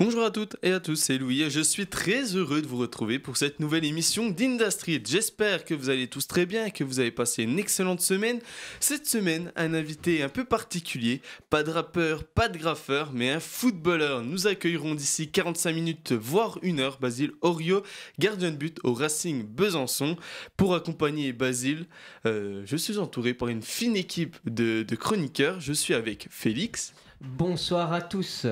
Bonjour à toutes et à tous, c'est Louis et je suis très heureux de vous retrouver pour cette nouvelle émission d'Industry. J'espère que vous allez tous très bien et que vous avez passé une excellente semaine. Cette semaine, un invité un peu particulier, pas de rappeur, pas de graffeur, mais un footballeur. Nous accueillerons d'ici 45 minutes, voire 1 heure, Basile Orio, gardien de but au Racing Besançon. Pour accompagner Basile, je suis entouré par une fine équipe de chroniqueurs. Je suis avec Félix. Bonsoir à tous.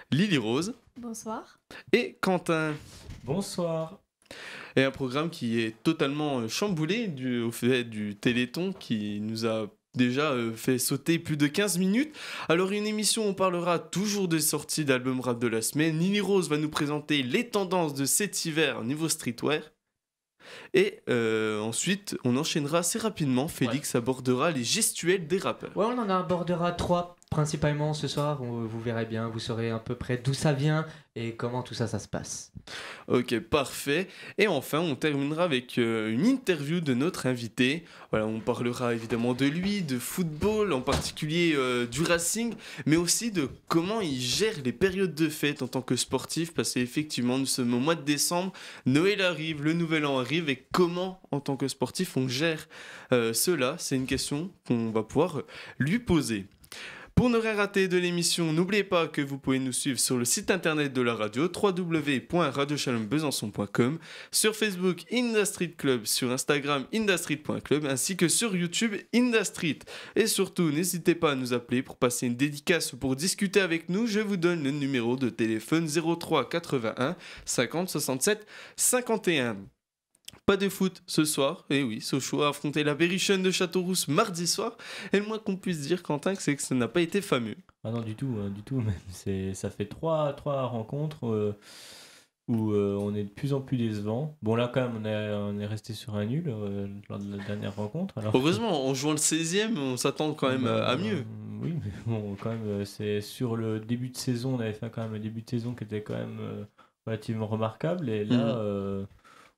Lily Rose. Bonsoir. Et Quentin. Bonsoir. Et un programme qui est totalement chamboulé au fait du Téléthon qui nous a déjà fait sauter plus de 15 minutes. Alors une émission où on parlera toujours des sorties d'albums rap de la semaine. Lily Rose va nous présenter les tendances de cet hiver niveau streetwear. Et ensuite, on enchaînera assez rapidement. Félix abordera les gestuels des rappeurs. Ouais, on en abordera 3 principalement ce soir. Vous verrez bien, vous saurez à peu près d'où ça vient et comment tout ça se passe. Ok, parfait. Et enfin, on terminera avec une interview de notre invité. Voilà, on parlera évidemment de lui, de football, en particulier du Racing, mais aussi de comment il gère les périodes de fête en tant que sportif, parce qu'effectivement, nous sommes au mois de décembre, Noël arrive, le Nouvel An arrive, et comment, en tant que sportif, on gère cela? C'est une question qu'on va pouvoir lui poser. Pour ne rien rater de l'émission, n'oubliez pas que vous pouvez nous suivre sur le site internet de la radio www.radiochalonbesançon.com, sur Facebook Industry Club, sur Instagram industry.club ainsi que sur YouTube Industry. Et surtout, n'hésitez pas à nous appeler pour passer une dédicace ou pour discuter avec nous. Je vous donne le numéro de téléphone 03 81 50 67 51. Pas de foot ce soir, et oui, Sochaux a affronté la Berrichonne de Châteaurousse mardi soir, et le moins qu'on puisse dire, Quentin, c'est que ça n'a pas été fameux. Ah non, du tout, même. Ça fait trois rencontres où on est de plus en plus décevant. Bon, là, quand même, on est resté sur un nul lors de la dernière rencontre. Alors heureusement, en jouant le 16e, on s'attend quand même à mieux. Oui, mais bon, quand même, c'est sur le début de saison, on avait fait quand même un début de saison qui était quand même relativement remarquable, et là...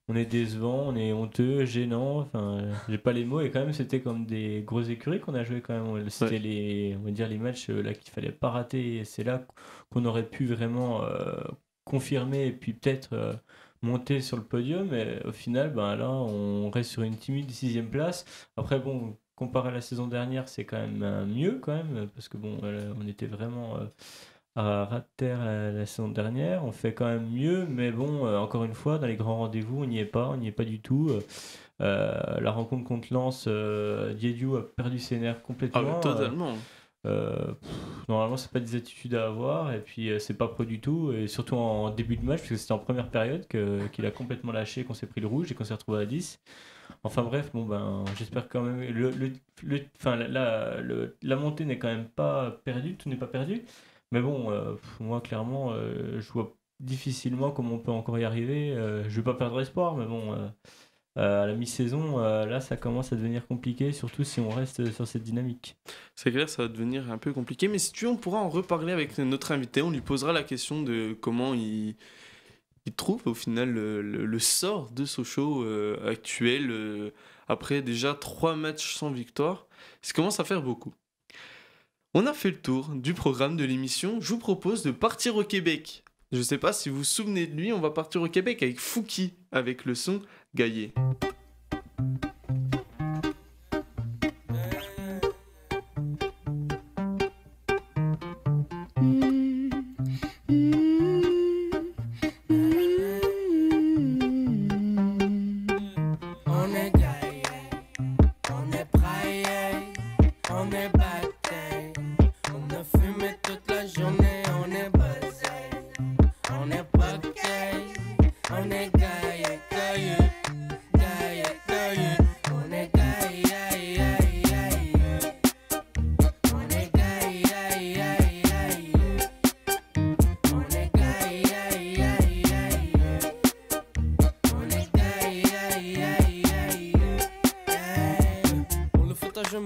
on est décevant, on est honteux, gênant, enfin, j'ai pas les mots, et quand même c'était comme des grosses écuries qu'on a joué quand même. C'était on va dire les matchs là qu'il fallait pas rater, et c'est là qu'on aurait pu vraiment confirmer et puis peut-être monter sur le podium, et au final, là on reste sur une timide 6ème place. Après bon, comparé à la saison dernière, c'est quand même mieux quand même, parce que bon, on était vraiment... à ras de terre la saison dernière, on fait quand même mieux, mais bon, encore une fois, dans les grands rendez-vous, on n'y est pas du tout. La rencontre contre Lens, Diédhiou a perdu ses nerfs complètement. Ah, totalement. Normalement, c'est pas des attitudes à avoir, et puis c'est pas pro du tout, et surtout en début de match, parce que c'était en première période qu'il a complètement lâché, qu'on s'est pris le rouge et qu'on s'est retrouvé à 10. Enfin bref, bon j'espère quand même la montée n'est quand même pas perdue, tout n'est pas perdu. Mais bon, moi clairement, je vois difficilement comment on peut encore y arriver. Je vais pas perdre espoir, mais bon, à la mi-saison, là, ça commence à devenir compliqué, surtout si on reste sur cette dynamique. C'est clair, ça va devenir un peu compliqué, mais si tu veux, on pourra en reparler avec notre invité. On lui posera la question de comment il trouve au final le sort de Sochaux actuel, après déjà 3 matchs sans victoire. Ça commence à faire beaucoup. On a fait le tour du programme de l'émission. Je vous propose de partir au Québec. Je ne sais pas si vous vous souvenez de lui, on va partir au Québec avec Fouki, avec le son Gaillé.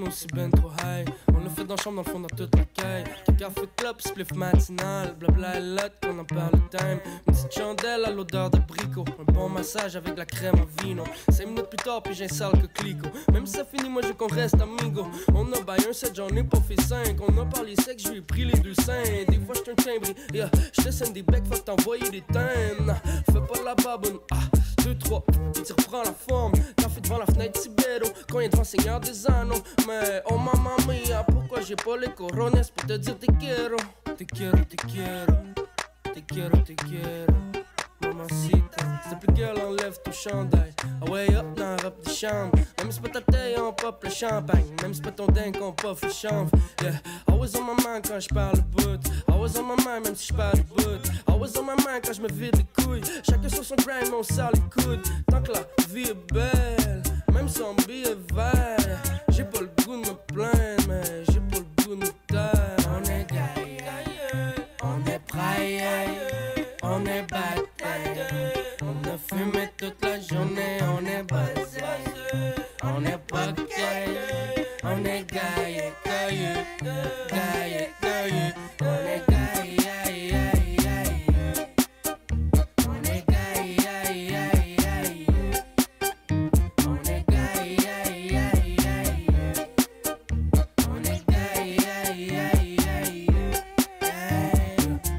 aussi ben trop high. On le fait dans la chambre, dans le fond, dans toute la caille. Café club, spliff matinal, blabla et lot, qu'on en parle le time. Une petite chandelle à l'odeur d'abricot. Un bon massage avec la crème à vino. 5 minutes plus tard, puis j'ai un sale que clico. Même si ça finit, moi je veux qu'on reste amigo. On a baillé un 7, j'en ai pas fait 5. On a parlé sexe, je lui ai pris les 2 seins. Des fois j'suis un timbré, yeah. J'te scène des becs, faut que t'envoyer des thèmes. Fais pas la baboune, 2, 3, et tu reprends la forme. Café devant la fenêtre Tibero, quand y'a devant Seigneur des Anneaux. Mais oh maman mia, pourquoi j'ai pas les corones pour te dire te quiero, te quiero, te quiero, te quiero, te quiero. Mamacita, s'il te plaît girl, enlève ton chandail. Ah ouais, hop, dans la robe de chambre. Même si pas ta taille, on pop le champagne. Même si pas ton dingue, on puff le chanvre. Yeah, always on my mind quand j'parle le bout. Always on my mind, même si j'parle le bout. Always on my mind quand j'me vide les couilles. Chacun sur son grind, mais on sort les coudes. Tant que la vie est belle, même si on billet vert. J'ai pas le goût de me plaindre, mais j'ai pas le goût de me taire. On est gaillé, on est praillé, on est batté. On a fumé toute la journée, on est buzzé. On est pas gaillé, on est gaillé, gaillé, gaillé, gaillé. On est gaillé, on est gaillé, on est gaillé, on est gaillé.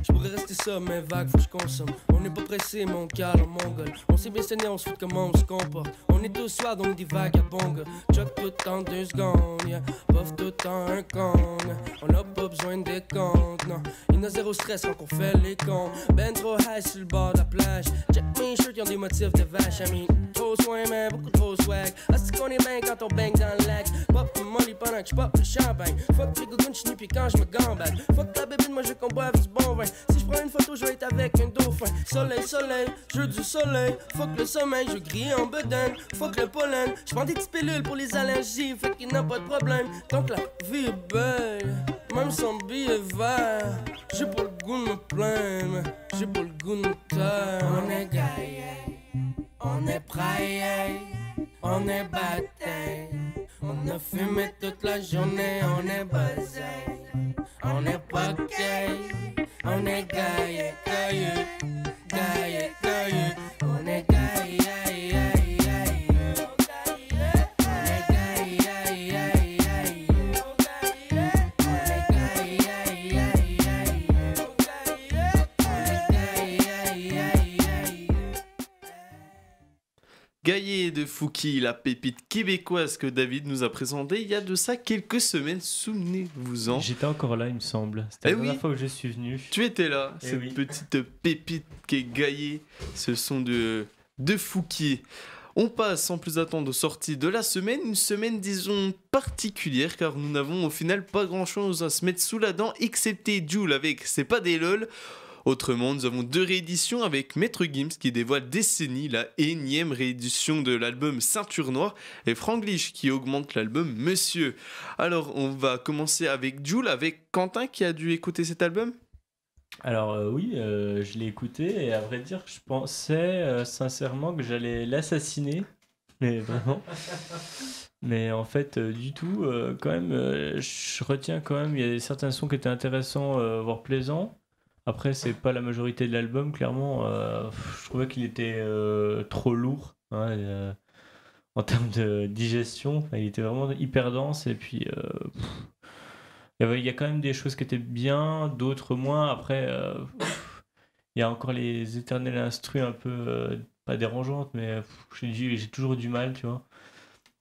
Je pourrais rester ça, mais vague, faut que je consomme. On n'est pas pressé, mon calme, mon gueule. On s'est bien saigné, on se fout de comment on se comporte. On est tous soirs, donc des vagabonds. Choc tout en 2 secondes, yeah. Puff tout en un con. On n'a pas besoin de décompte, non. Il y a 0 stress quand on fait les cons. Ben trop high sur le bord de la plage. Check mes shirts qui ont des motifs de vache. I mean, trop soin, mais beaucoup trop swag. Est-ce qu'on est bien quand on bang dans le lac? Pop le molly pendant que je pop le champagne. Fuck les gougounes chenilles quand je me gambade. Fuck la bébine, moi je veux qu'on boive du bon vin. Si je prends une photo, je vais être avec un dauphin. Soleil, soleil, je veux du soleil. Fuck le sommeil, je grille en bedaine. Fuck le pollen, je prends des petites pilules pour les allergies. Fait qu'il n'y a pas de problème. Tant que la vie est belle, même sans billet vert. J'ai pas le goût de me plaindre, j'ai pas le goût de me taire. On est gaillé, on est praillé, on est batté. On a fumé toute la journée, on est buzzé. On est pas gay, on est gaillé, gaillé, gaillé, gaillé. On est gaillé, Gaillé de Fouki, la pépite québécoise que David nous a présentée il y a de ça quelques semaines, souvenez-vous-en. J'étais encore là, il me semble. C'était la dernière fois que je suis venu. Tu étais là, cette petite pépite qui est Gaillé, ce son de Fouki. On passe sans plus attendre aux sorties de la semaine, une semaine disons particulière car nous n'avons au final pas grand chose à se mettre sous la dent excepté Jul avec C'est pas des lol. Autrement, nous avons 2 rééditions avec Maître Gims qui dévoile Décennie, la énième réédition de l'album Ceinture Noire, et Franglish qui augmente l'album Monsieur. Alors, on va commencer avec Jul, avec Quentin qui a dû écouter cet album. Alors oui, je l'ai écouté et à vrai dire, je pensais sincèrement que j'allais l'assassiner, mais vraiment. Mais en fait, du tout, quand même, je retiens quand même, il y a certains sons qui étaient intéressants, voire plaisants. Après, c'est pas la majorité de l'album, clairement. Je trouvais qu'il était trop lourd hein, en termes de digestion. Enfin, il était vraiment hyper dense. Et puis, il y a quand même des choses qui étaient bien, d'autres moins. Après, il y a encore les éternels instrus un peu, pas dérangeantes, mais j'ai toujours du mal, tu vois.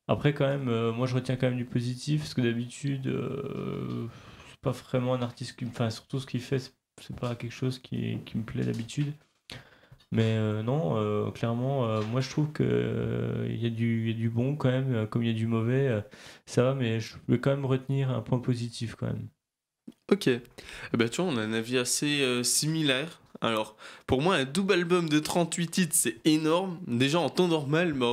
Après, quand même, moi, je retiens quand même du positif, parce que d'habitude, c'est pas vraiment un artiste qui... Enfin, surtout ce qu'il fait, c'est pas quelque chose qui me plaît d'habitude. Mais non, clairement, moi je trouve qu'il y a du bon quand même, comme il y a du mauvais, ça va, mais je vais quand même retenir un point positif quand même. Ok. Eh ben, tu vois, on a un avis assez similaire. Alors, pour moi, un double album de 38 titres, c'est énorme. Déjà en temps normal, mais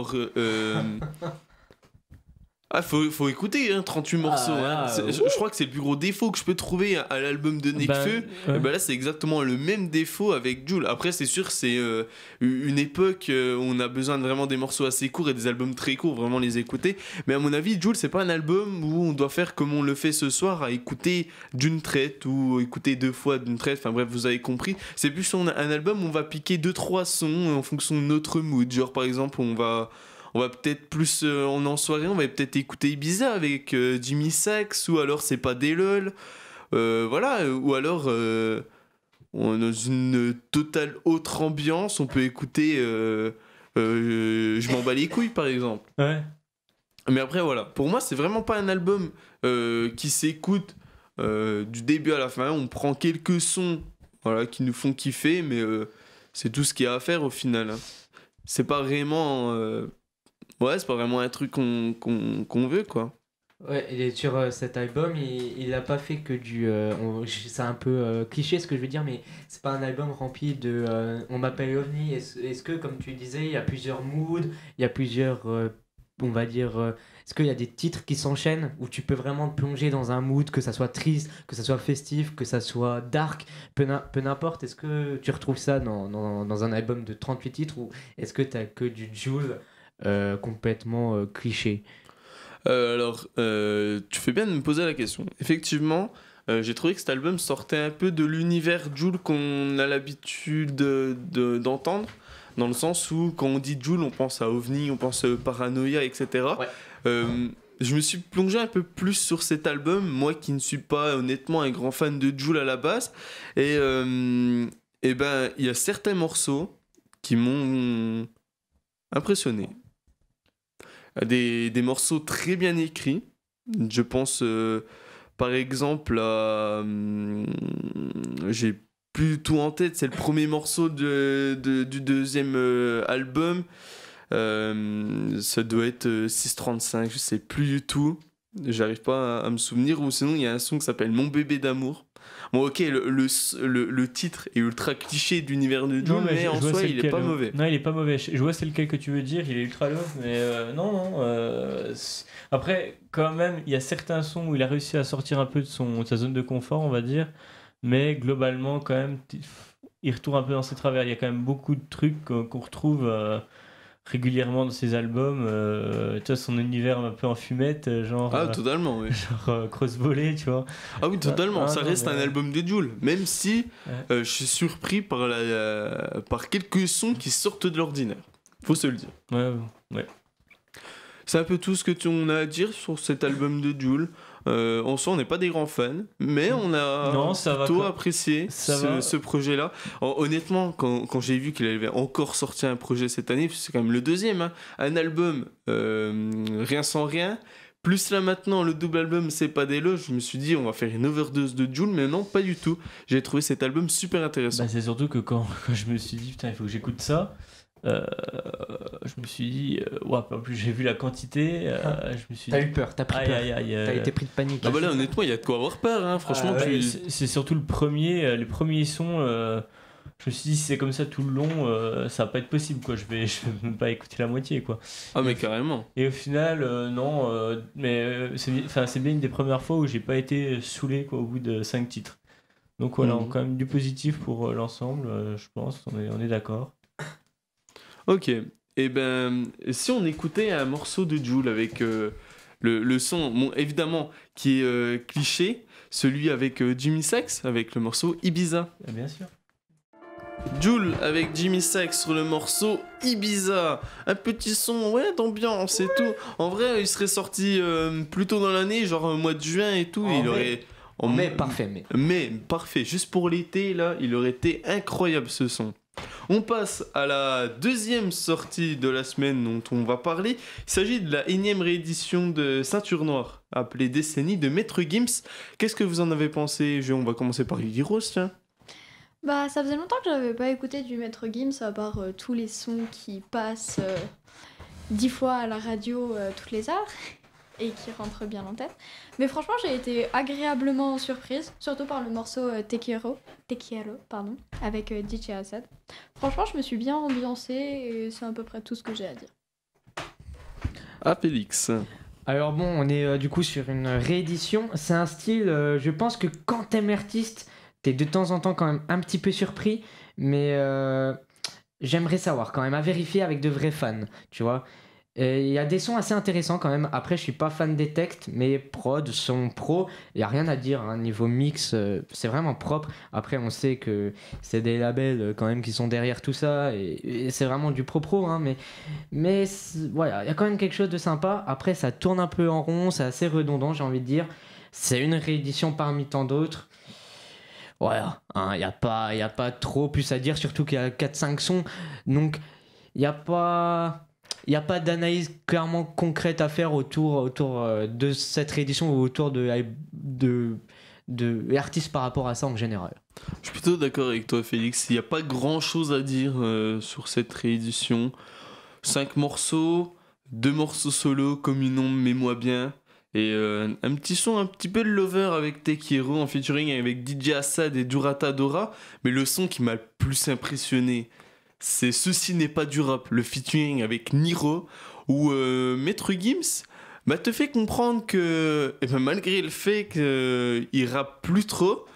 Ah, faut écouter, hein, 38 morceaux. Hein. Je crois que c'est le plus gros défaut que je peux trouver à l'album de Nekfeu. ouais. Et ben là, c'est exactement le même défaut avec Jul. Après, c'est sûr, c'est une époque où on a besoin de vraiment des morceaux assez courts et des albums très courts, vraiment les écouter. Mais à mon avis, Jul, c'est pas un album où on doit faire comme on le fait ce soir, à écouter d'une traite ou écouter 2 fois d'une traite. Enfin bref, vous avez compris. C'est plus un album où on va piquer 2-3 sons en fonction de notre mood. Genre, par exemple, on va peut-être plus en soirée, on va peut-être écouter Ibiza avec Jimmy Sax, ou alors c'est pas des lol, voilà, ou alors dans une totale autre ambiance, on peut écouter Je m'en bats les couilles par exemple. Ouais. Mais après voilà, pour moi c'est vraiment pas un album qui s'écoute du début à la fin. On prend quelques sons, voilà, qui nous font kiffer, mais c'est tout ce qu'il y a à faire au final, hein. C'est pas vraiment ouais, c'est pas vraiment un truc qu'on veut, quoi. Ouais, et sur cet album, il a pas fait que du. C'est un peu cliché ce que je veux dire, mais c'est pas un album rempli de. On m'appelle OVNI. Est-ce que, comme tu disais, il y a plusieurs moods, il y a plusieurs. On va dire. Est-ce qu'il y a des titres qui s'enchaînent où tu peux vraiment te plonger dans un mood, que ça soit triste, que ça soit festif, que ça soit dark, peu n'importe. Est-ce que tu retrouves ça dans un album de 38 titres, ou est-ce que t'as que du Jul complètement cliché? Alors, tu fais bien de me poser la question. Effectivement, j'ai trouvé que cet album sortait un peu de l'univers Jul qu'on a l'habitude d'entendre, dans le sens où quand on dit Jul, on pense à OVNI, on pense à Paranoia, etc. Ouais. Je me suis plongé un peu plus sur cet album, moi qui ne suis pas honnêtement un grand fan de Jul à la base, et ben il y a certains morceaux qui m'ont impressionné. Des morceaux très bien écrits. Je pense par exemple à. J'ai plus tout en tête, c'est le premier morceau du deuxième album. Ça doit être 635, je sais plus du tout. J'arrive pas à me souvenir. Ou sinon, il y a un son qui s'appelle Mon bébé d'amour. Bon, ok, le titre est ultra cliché d'univers de Jul, mais en soi, il est pas mauvais. Non, il est pas mauvais. Je vois c'est lequel que tu veux dire, il est ultra love, mais non. Après, quand même, il y a certains sons où il a réussi à sortir un peu de sa zone de confort, on va dire, mais globalement, quand même, il retourne un peu dans ses travers. Il y a quand même beaucoup de trucs qu'on retrouve régulièrement dans ses albums, tu vois, son univers un peu en fumette, genre. Ah, totalement, oui. Genre Cross-Volley, tu vois. Ah oui, totalement. Ça reste un mais... album de Jul, même si Ouais. je suis surpris par quelques sons qui sortent de l'ordinaire. Faut se le dire. Ouais. C'est un peu tout ce que on a à dire sur cet album de Jul. En soi, on n'est pas des grands fans, mais on a plutôt apprécié ce projet-là. Honnêtement, quand j'ai vu qu'il avait encore sorti un projet cette année, c'est quand même le deuxième, hein, un album rien sans rien, plus là maintenant le double album C'est pas des loges, je me suis dit on va faire une overdose de Jul, mais non, pas du tout. J'ai trouvé cet album super intéressant. Bah, c'est surtout que quand je me suis dit putain, il faut que j'écoute ça. Je me suis dit, ouais, en plus j'ai vu la quantité, je me suis dit. T'as eu peur, t'as pris peur. T'as été pris de panique. Ah bah là, honnêtement, il y a de quoi avoir peur, hein. Franchement, c'est surtout les premiers sons. Je me suis dit, si c'est comme ça tout le long, ça va pas être possible, quoi. Je vais même pas écouter la moitié, quoi. Ah, mais carrément. Et au final, non, mais c'est bien une des premières fois où j'ai pas été saoulé, quoi, au bout de 5 titres. Donc voilà, quand même du positif pour l'ensemble, je pense, on est d'accord. Ok, et ben si on écoutait un morceau de Jul avec le son, bon, évidemment, qui est cliché, celui avec Jimmy Sax, avec le morceau Ibiza. Bien sûr. Jul avec Jimmy Sax sur le morceau Ibiza. Un petit son, ouais, d'ambiance et tout. En vrai, il serait sorti plus tôt dans l'année, genre au mois de juin et tout. Mais parfait. Mais parfait, juste pour l'été, là, il aurait été incroyable ce son. On passe à la deuxième sortie de la semaine dont on va parler. Il s'agit de la énième réédition de Ceinture Noire, appelée Décennie de Maître Gims. Qu'est-ce que vous en avez pensé? On va commencer par Lily Rose, tiens. Bah, ça faisait longtemps que j'avais pas écouté du Maître Gims, à part tous les sons qui passent 10 fois à la radio toutes les heures et qui rentrent bien en tête. Mais franchement, j'ai été agréablement surprise, surtout par le morceau Te Quiero, avec DJ Assad. Franchement, je me suis bien ambiancée et c'est à peu près tout ce que j'ai à dire. Ah, Félix. Alors bon, on est du coup sur une réédition. C'est un style, je pense que quand t'aimes l'artiste, t'es de temps en temps quand même un petit peu surpris, mais j'aimerais savoir quand même, à vérifier avec de vrais fans, tu vois. Il y a des sons assez intéressants quand même. Après, je suis pas fan des textes, mais prod, son pro, il y a rien à dire. Hein. Niveau mix, c'est vraiment propre. Après, on sait que c'est des labels quand même qui sont derrière tout ça, et c'est vraiment du pro, hein, mais voilà, il y a quand même quelque chose de sympa. Après, ça tourne un peu en rond, c'est assez redondant, j'ai envie de dire. C'est une réédition parmi tant d'autres. Voilà, hein, y a pas trop plus à dire, surtout qu'il y a 4-5 sons, donc il n'y a pas d'analyse clairement concrète à faire autour de cette réédition ou autour de l'artiste par rapport à ça en général. Je suis plutôt d'accord avec toi, Félix. Il n'y a pas grand chose à dire sur cette réédition. 5 morceaux, 2 morceaux solo, comme une ombre, mets-moi bien. Et un petit son un petit peu de Lover avec Tekiro en featuring avec DJ Assad et Durata Dora. Mais le son qui m'a le plus impressionné, c'est Ceci n'est pas du rap, le featuring avec Niro, où Maître Gims te fait comprendre que malgré le fait qu'il rappe plus trop,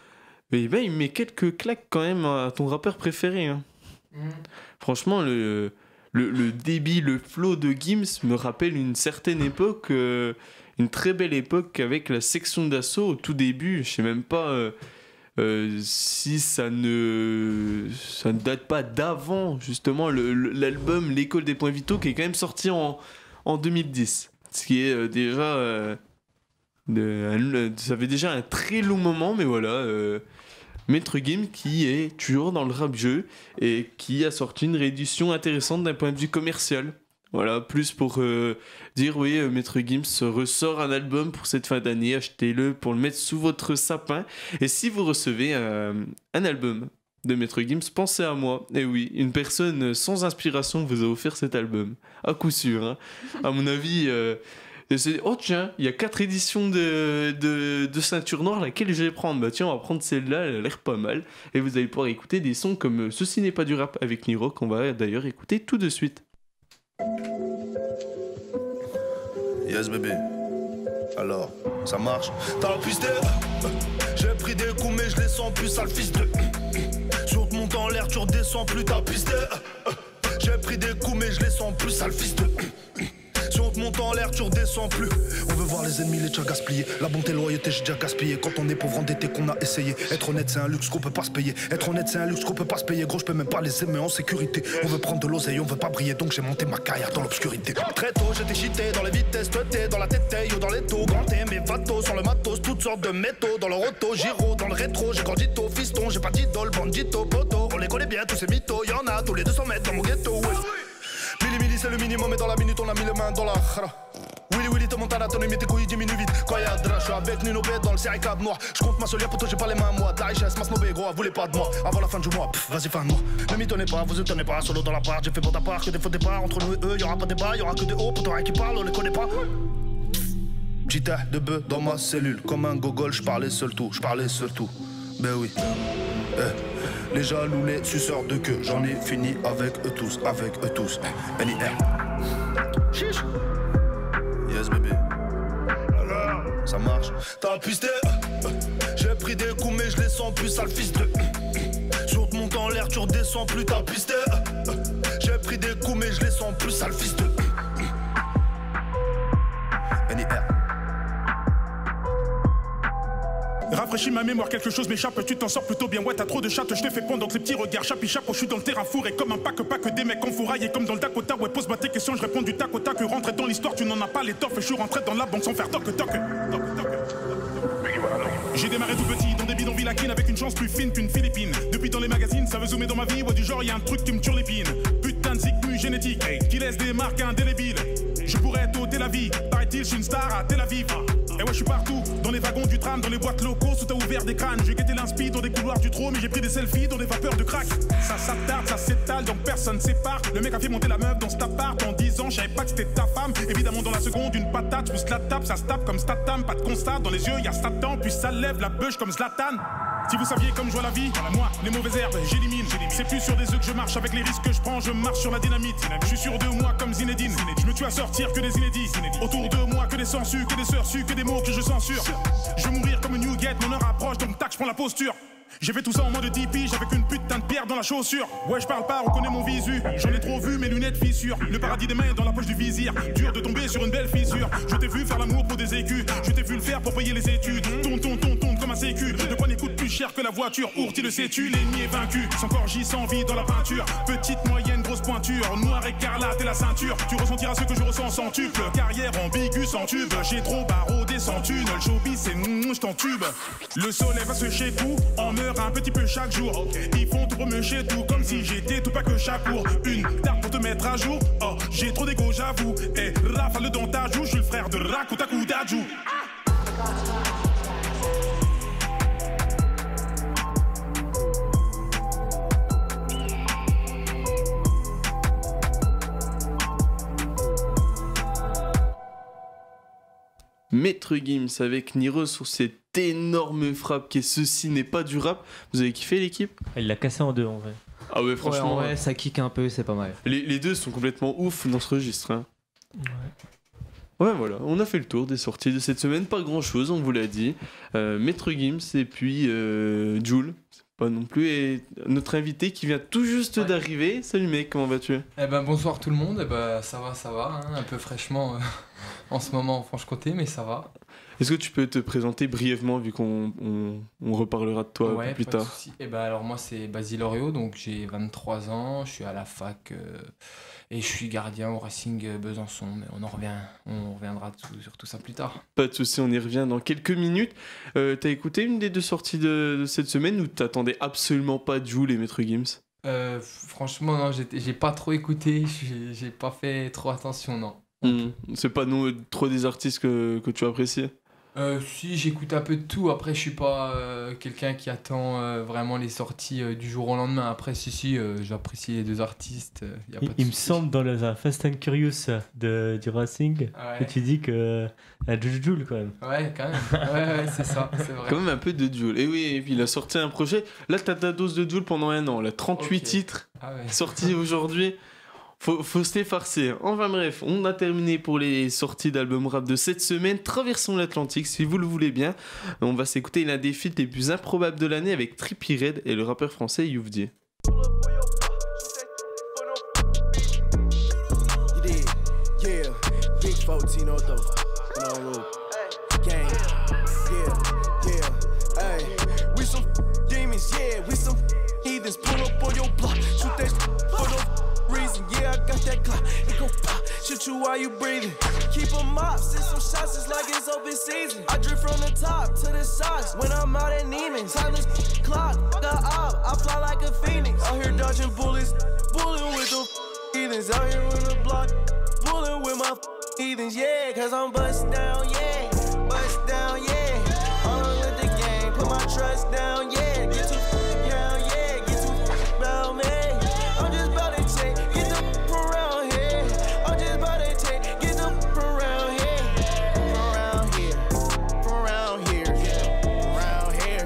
mais il met quelques claques quand même à ton rappeur préféré. Hein. Franchement, le débit, le flow de Gims me rappelle une certaine époque, une très belle époque avec la section d'assaut au tout début. Je sais même pas si ça ne date pas d'avant justement l'album L'école des points vitaux, qui est quand même sorti en 2010, ce qui est déjà ça fait déjà un très long moment, mais voilà, Maître Gims qui est toujours dans le rap jeu et qui a sorti une réédition intéressante d'un point de vue commercial. Voilà, plus pour dire oui, Maître Gims ressort un album pour cette fin d'année, achetez-le pour le mettre sous votre sapin. Et si vous recevez un album de Maître Gims, pensez à moi. Et oui, une personne sans inspiration vous a offert cet album, à coup sûr. Hein. À mon avis, oh tiens, il y a 4 éditions de Ceinture Noire, laquelle je vais prendre. Bah tiens, on va prendre celle-là, elle a l'air pas mal. Et vous allez pouvoir écouter des sons comme Ceci n'est pas du rap avec Niro, qu'on va d'ailleurs écouter tout de suite. Yes bébé, alors ça marche. T'as pisté, j'ai pris des coups mais je les sens plus, sale fils de. Sur te monte en l'air, tu redescends plus, t'as pisté. J'ai pris des coups mais je les sens plus, sale fils de. Si on te monte en l'air, tu redescends plus. On veut voir les ennemis, les déjà gaspillés. La bonté, loyauté, j'ai déjà gaspillé. Quand on est pauvre endetté, qu'on a essayé. Être honnête, c'est un luxe qu'on peut pas se payer. Être honnête, c'est un luxe qu'on peut pas se payer. Gros, je peux même pas les aimer en sécurité. On veut prendre de l'oseille, on veut pas briller. Donc j'ai monté ma carrière dans l'obscurité. Très tôt, j'étais cheaté dans les vitesses, teuté dans la tête, yo dans les taux. Grand mes vatos sur le matos, toutes sortes de métaux. Dans le roto, giro, dans le rétro. J'ai grandi tôt, fiston, j'ai pas d'idole, bandito, poto. On les connaît bien, tous ces mythos. Y'en a tous les 200 mètres dans mon ghetto. Ouais. Mili c'est le minimum et dans la minute on a mis les mains dans la khara. Willy te monte à la tonne mais tes couilles diminuent vite. Quand y'a de je suis avec Nino B dans le serricab noir. Je compte ma seule pour toi j'ai pas les mains moi. De la richesse, ma snobé gros, voulez pas de moi. Avant la fin du mois, vas-y fin de moi. Ne m'y tenez pas, vous étonnez pas, solo dans la part. J'ai fait pour ta part que des faux départs. Entre nous et eux, y'aura pas de débat, y'aura que des hauts. Pour toi rien qui parle, on les connaît pas. J'étais de bœuf dans ma cellule. Comme un gogol, j'parlais seul tout. Ben oui. Les jaloux, les suceurs de queue, j'en ai fini avec eux tous. NIR. Chiche. Yes bébé. Alors, ça marche. T'as pisté. J'ai pris des coups mais je les sens plus, sale fils de. Sur te monte en l'air, tu redescends plus, t'as pisté. J'ai pris des coups mais je les sens plus, sale fils de. NIR. Rafraîchis ma mémoire, quelque chose m'échappe, tu t'en sors plutôt bien. Ouais, t'as trop de chatte, je te fais pondre donc les petits regards. Chapichapo, je suis dans le terrain fourré comme un pack des mecs en fourraille. Et comme dans le Dakota, ouais, pose-moi tes questions, je réponds du tac au tac. Rentrer dans l'histoire, tu n'en as pas l'étoffe. Je suis rentré dans la banque sans faire toc. J'ai démarré tout petit dans des bidonvilles laquines avec une chance plus fine qu'une Philippine. Depuis dans les magazines, ça veut zoomer dans ma vie, ouais, du genre y'a un truc qui me tue l'épine. Putain de zigmu génétique, qui laisse des marques indélébiles. Je pourrais être au Tel Aviv, paraît-il, je suis une star à Tel Aviv. Et ouais, je suis partout, dans les wagons du tram, dans les boîtes locaux, sous t'as ouvert des crânes. J'ai guetté l'inspi dans des couloirs du trône, mais j'ai pris des selfies dans des vapeurs de crack. Ça s'attarde, ça s'étale, donc personne sépare. Le mec a fait monter la meuf dans cet appart en 10 ans, je savais pas que c'était ta femme. Évidemment, dans la seconde, une patate, je pousse la tape, ça se tape comme Statam. Pas de constat, dans les yeux, y'a Satan, puis ça lève la bûche comme Zlatan. Si vous saviez comme je vois la vie, moi, les mauvaises herbes, j'élimine. C'est plus sur des œufs que je marche, avec les risques que je prends, je marche sur la dynamite. Je suis sûr de moi comme Zinedine. Je me tue à sortir que des inédits. Autour de moi que des sensus, que des sœurs su, que des mots que je censure. Je vais mourir comme Newgate, mon heure approche, donc tac, je prends la posture. J'ai fait tout ça en mode DP, avec une putain de pierre dans la chaussure. Ouais, je parle pas, reconnais mon visu. J'en ai trop vu, mes lunettes fissures. Le paradis des mains dans la poche du vizir. Dur de tomber sur une belle fissure. Je t'ai vu faire l'amour pour des écus. Je t'ai vu le faire pour payer les études. Tombe comme un sécu. Le poignet coûte plus cher que la voiture. Ourti le sais-tu, l'ennemi est vaincu. Sans corps J, sans vie dans la peinture. Petite, moyenne, grosse pointure. Noir, écarlate et la ceinture. Tu ressentiras ce que je ressens sans tube. Carrière ambiguë sans tube. J'ai trop barodé sans thune. Le showbiz, c'est je t'entube. Le soleil va se chez tout. En meurt un petit peu chaque jour. Ils font tout pour me chez tout. Comme si j'étais tout pas que chaque cours. Une tarte pour te mettre à jour. Oh, j'ai trop d'égo, j'avoue. Et rafale dans ta joue. Je suis le frère de Rakutaku Daju. Maître Gims avec Niro sur cette énorme frappe qui est ceci n'est pas du rap. Vous avez kiffé l'équipe? Il l'a cassé en deux en vrai. Ah ouais, franchement. Ouais, ça kick un peu, c'est pas mal. Les deux sont complètement ouf dans ce registre. Hein. Ouais, voilà, on a fait le tour des sorties de cette semaine. Pas grand chose, on vous l'a dit. Maître Gims et puis Jules. Pas non plus. Et notre invité qui vient tout juste d'arriver. Salut mec, comment vas-tu? Eh ben bonsoir tout le monde. Eh ben ça va, hein, un peu fraîchement en ce moment en Franche-Comté, mais ça va. Est-ce que tu peux te présenter brièvement vu qu'on reparlera de toi un peu plus tard? Eh ben alors moi c'est Basile Oriot, donc j'ai 23 ans, je suis à la fac et je suis gardien au Racing Besançon, mais on reviendra sur tout ça plus tard. Pas de soucis, on y revient dans quelques minutes. T'as écouté une des deux sorties de cette semaine ou t'attendais absolument pas Jules et Maître Gims? Franchement non, j'ai pas trop écouté, j'ai pas fait trop attention, non. C'est pas trop des artistes que tu apprécies? Si, j'écoute un peu de tout. Après, je suis pas quelqu'un qui attend vraiment les sorties du jour au lendemain. Après, si, j'apprécie les deux artistes. Il me semble dans un Fast and Curious du Racing que tu dis que Jules quand même. Ouais, quand même. Ouais, c'est ça, c'est vrai. Quand même un peu de Jules. Et oui, et puis il a sorti un projet. Là, t'as ta dose de Jules pendant un an. Là, 38 titres sortis aujourd'hui. Faut se l'effarcer. Enfin bref, on a terminé pour les sorties d'albums rap de cette semaine. Traversons l'Atlantique, si vous le voulez bien. On va s'écouter l'un des feats les plus improbables de l'année avec Trippie Redd et le rappeur français Youf D. Shoot you while you breathing. Keep 'em up, send some shots just like it's open season. I drip from the top to the sides when I'm out at Neiman's. Time this clock, the op, I fly like a phoenix. Out here dodging bullets, bulling with them heathens. Out here on the block, bulling with my heathens. Yeah, cause I'm bust down, yeah, bust down, yeah. I'm with the gang, put my trust down, yeah. Get too down, yeah, get too about me. I'm just about to take, get the around here. I'm just about to take, get the around here. Around here, around here, around here,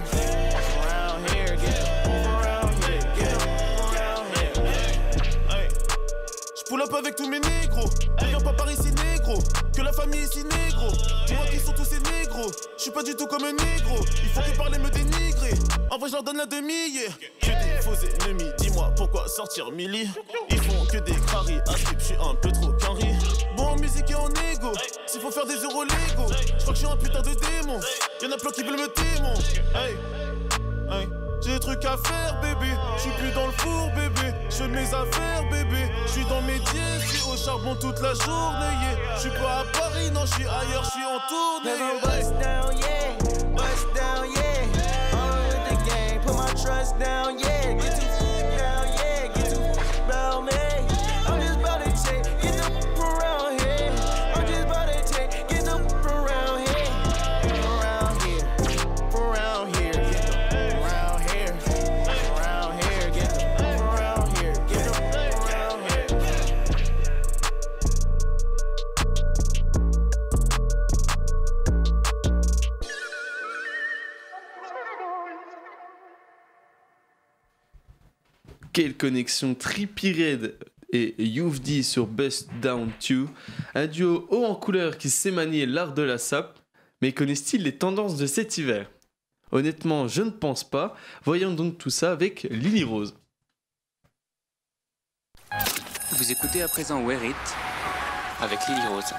around here, around here, around here. Hey. J'pull up avec tous mes négros. Viens pas par ici négro. Que la famille ici négro. Dis-moi qui sont tous ces négros. J'suis pas du tout comme un négro. Il faut que parler me dénigrer. En vrai j'leur donne la demi, yeah. Que des faux ennemis. Dis-moi pourquoi sortir Millie. Ils font que des craries. À slip j'suis un peu trop qu'Henri. Bon en musique et en égo. S'il faut faire des euros Lego. J'crois que j'suis un putain de démon. Y'en a plein qui veulent me démon. Hey, hey. J'ai des trucs à faire bébé. J'suis plus dans le four bébé. J'fais mes affaires bébé. J'suis dans mes dièses. J'suis au charbon toute la journée, yeah. J'suis pas à Paris, non j'suis ailleurs, j'suis en tournée. Bust down, yeah. Bust down, yeah. I'm with the gang, put my trust down, yeah. Get too down, yeah. Get too about me. I'm just about to take, get up around here. I'm just about to take, get up around here. Around here, around here, around here, around here, get up around here, get up around here. quelle connexion, Trippie Redd et You've D sur Bust Down 2, un duo haut en couleur qui sait manier l'art de la sape, mais connaissent-ils les tendances de cet hiver? Honnêtement, je ne pense pas. Voyons donc tout ça avec Lily Rose. Vous écoutez à présent Wear It avec Lily Rose.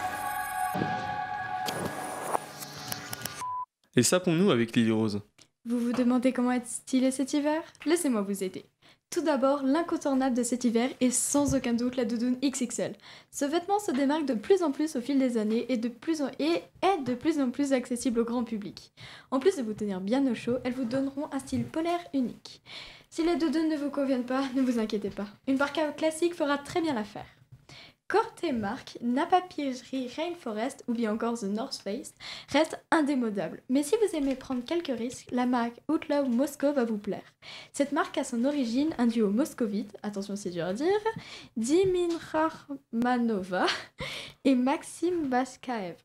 Et sapons-nous avec Lily Rose. Vous vous demandez comment être stylé cet hiver? Laissez-moi vous aider. Tout d'abord, l'incontournable de cet hiver est sans aucun doute la doudoune XXL. Ce vêtement se démarque de plus en plus au fil des années et est de plus en plus accessible au grand public. En plus de vous tenir bien au chaud, elles vous donneront un style polaire unique. Si les doudounes ne vous conviennent pas, ne vous inquiétez pas. Une parka classique fera très bien l'affaire. Côté marque, Napa Pierrerie Rainforest ou bien encore The North Face reste indémodable. Mais si vous aimez prendre quelques risques, la marque Outlaw Moscow va vous plaire. Cette marque a son origine un duo moscovite, attention c'est dur à dire, Dimitrov Manova et Maxime Baskaev.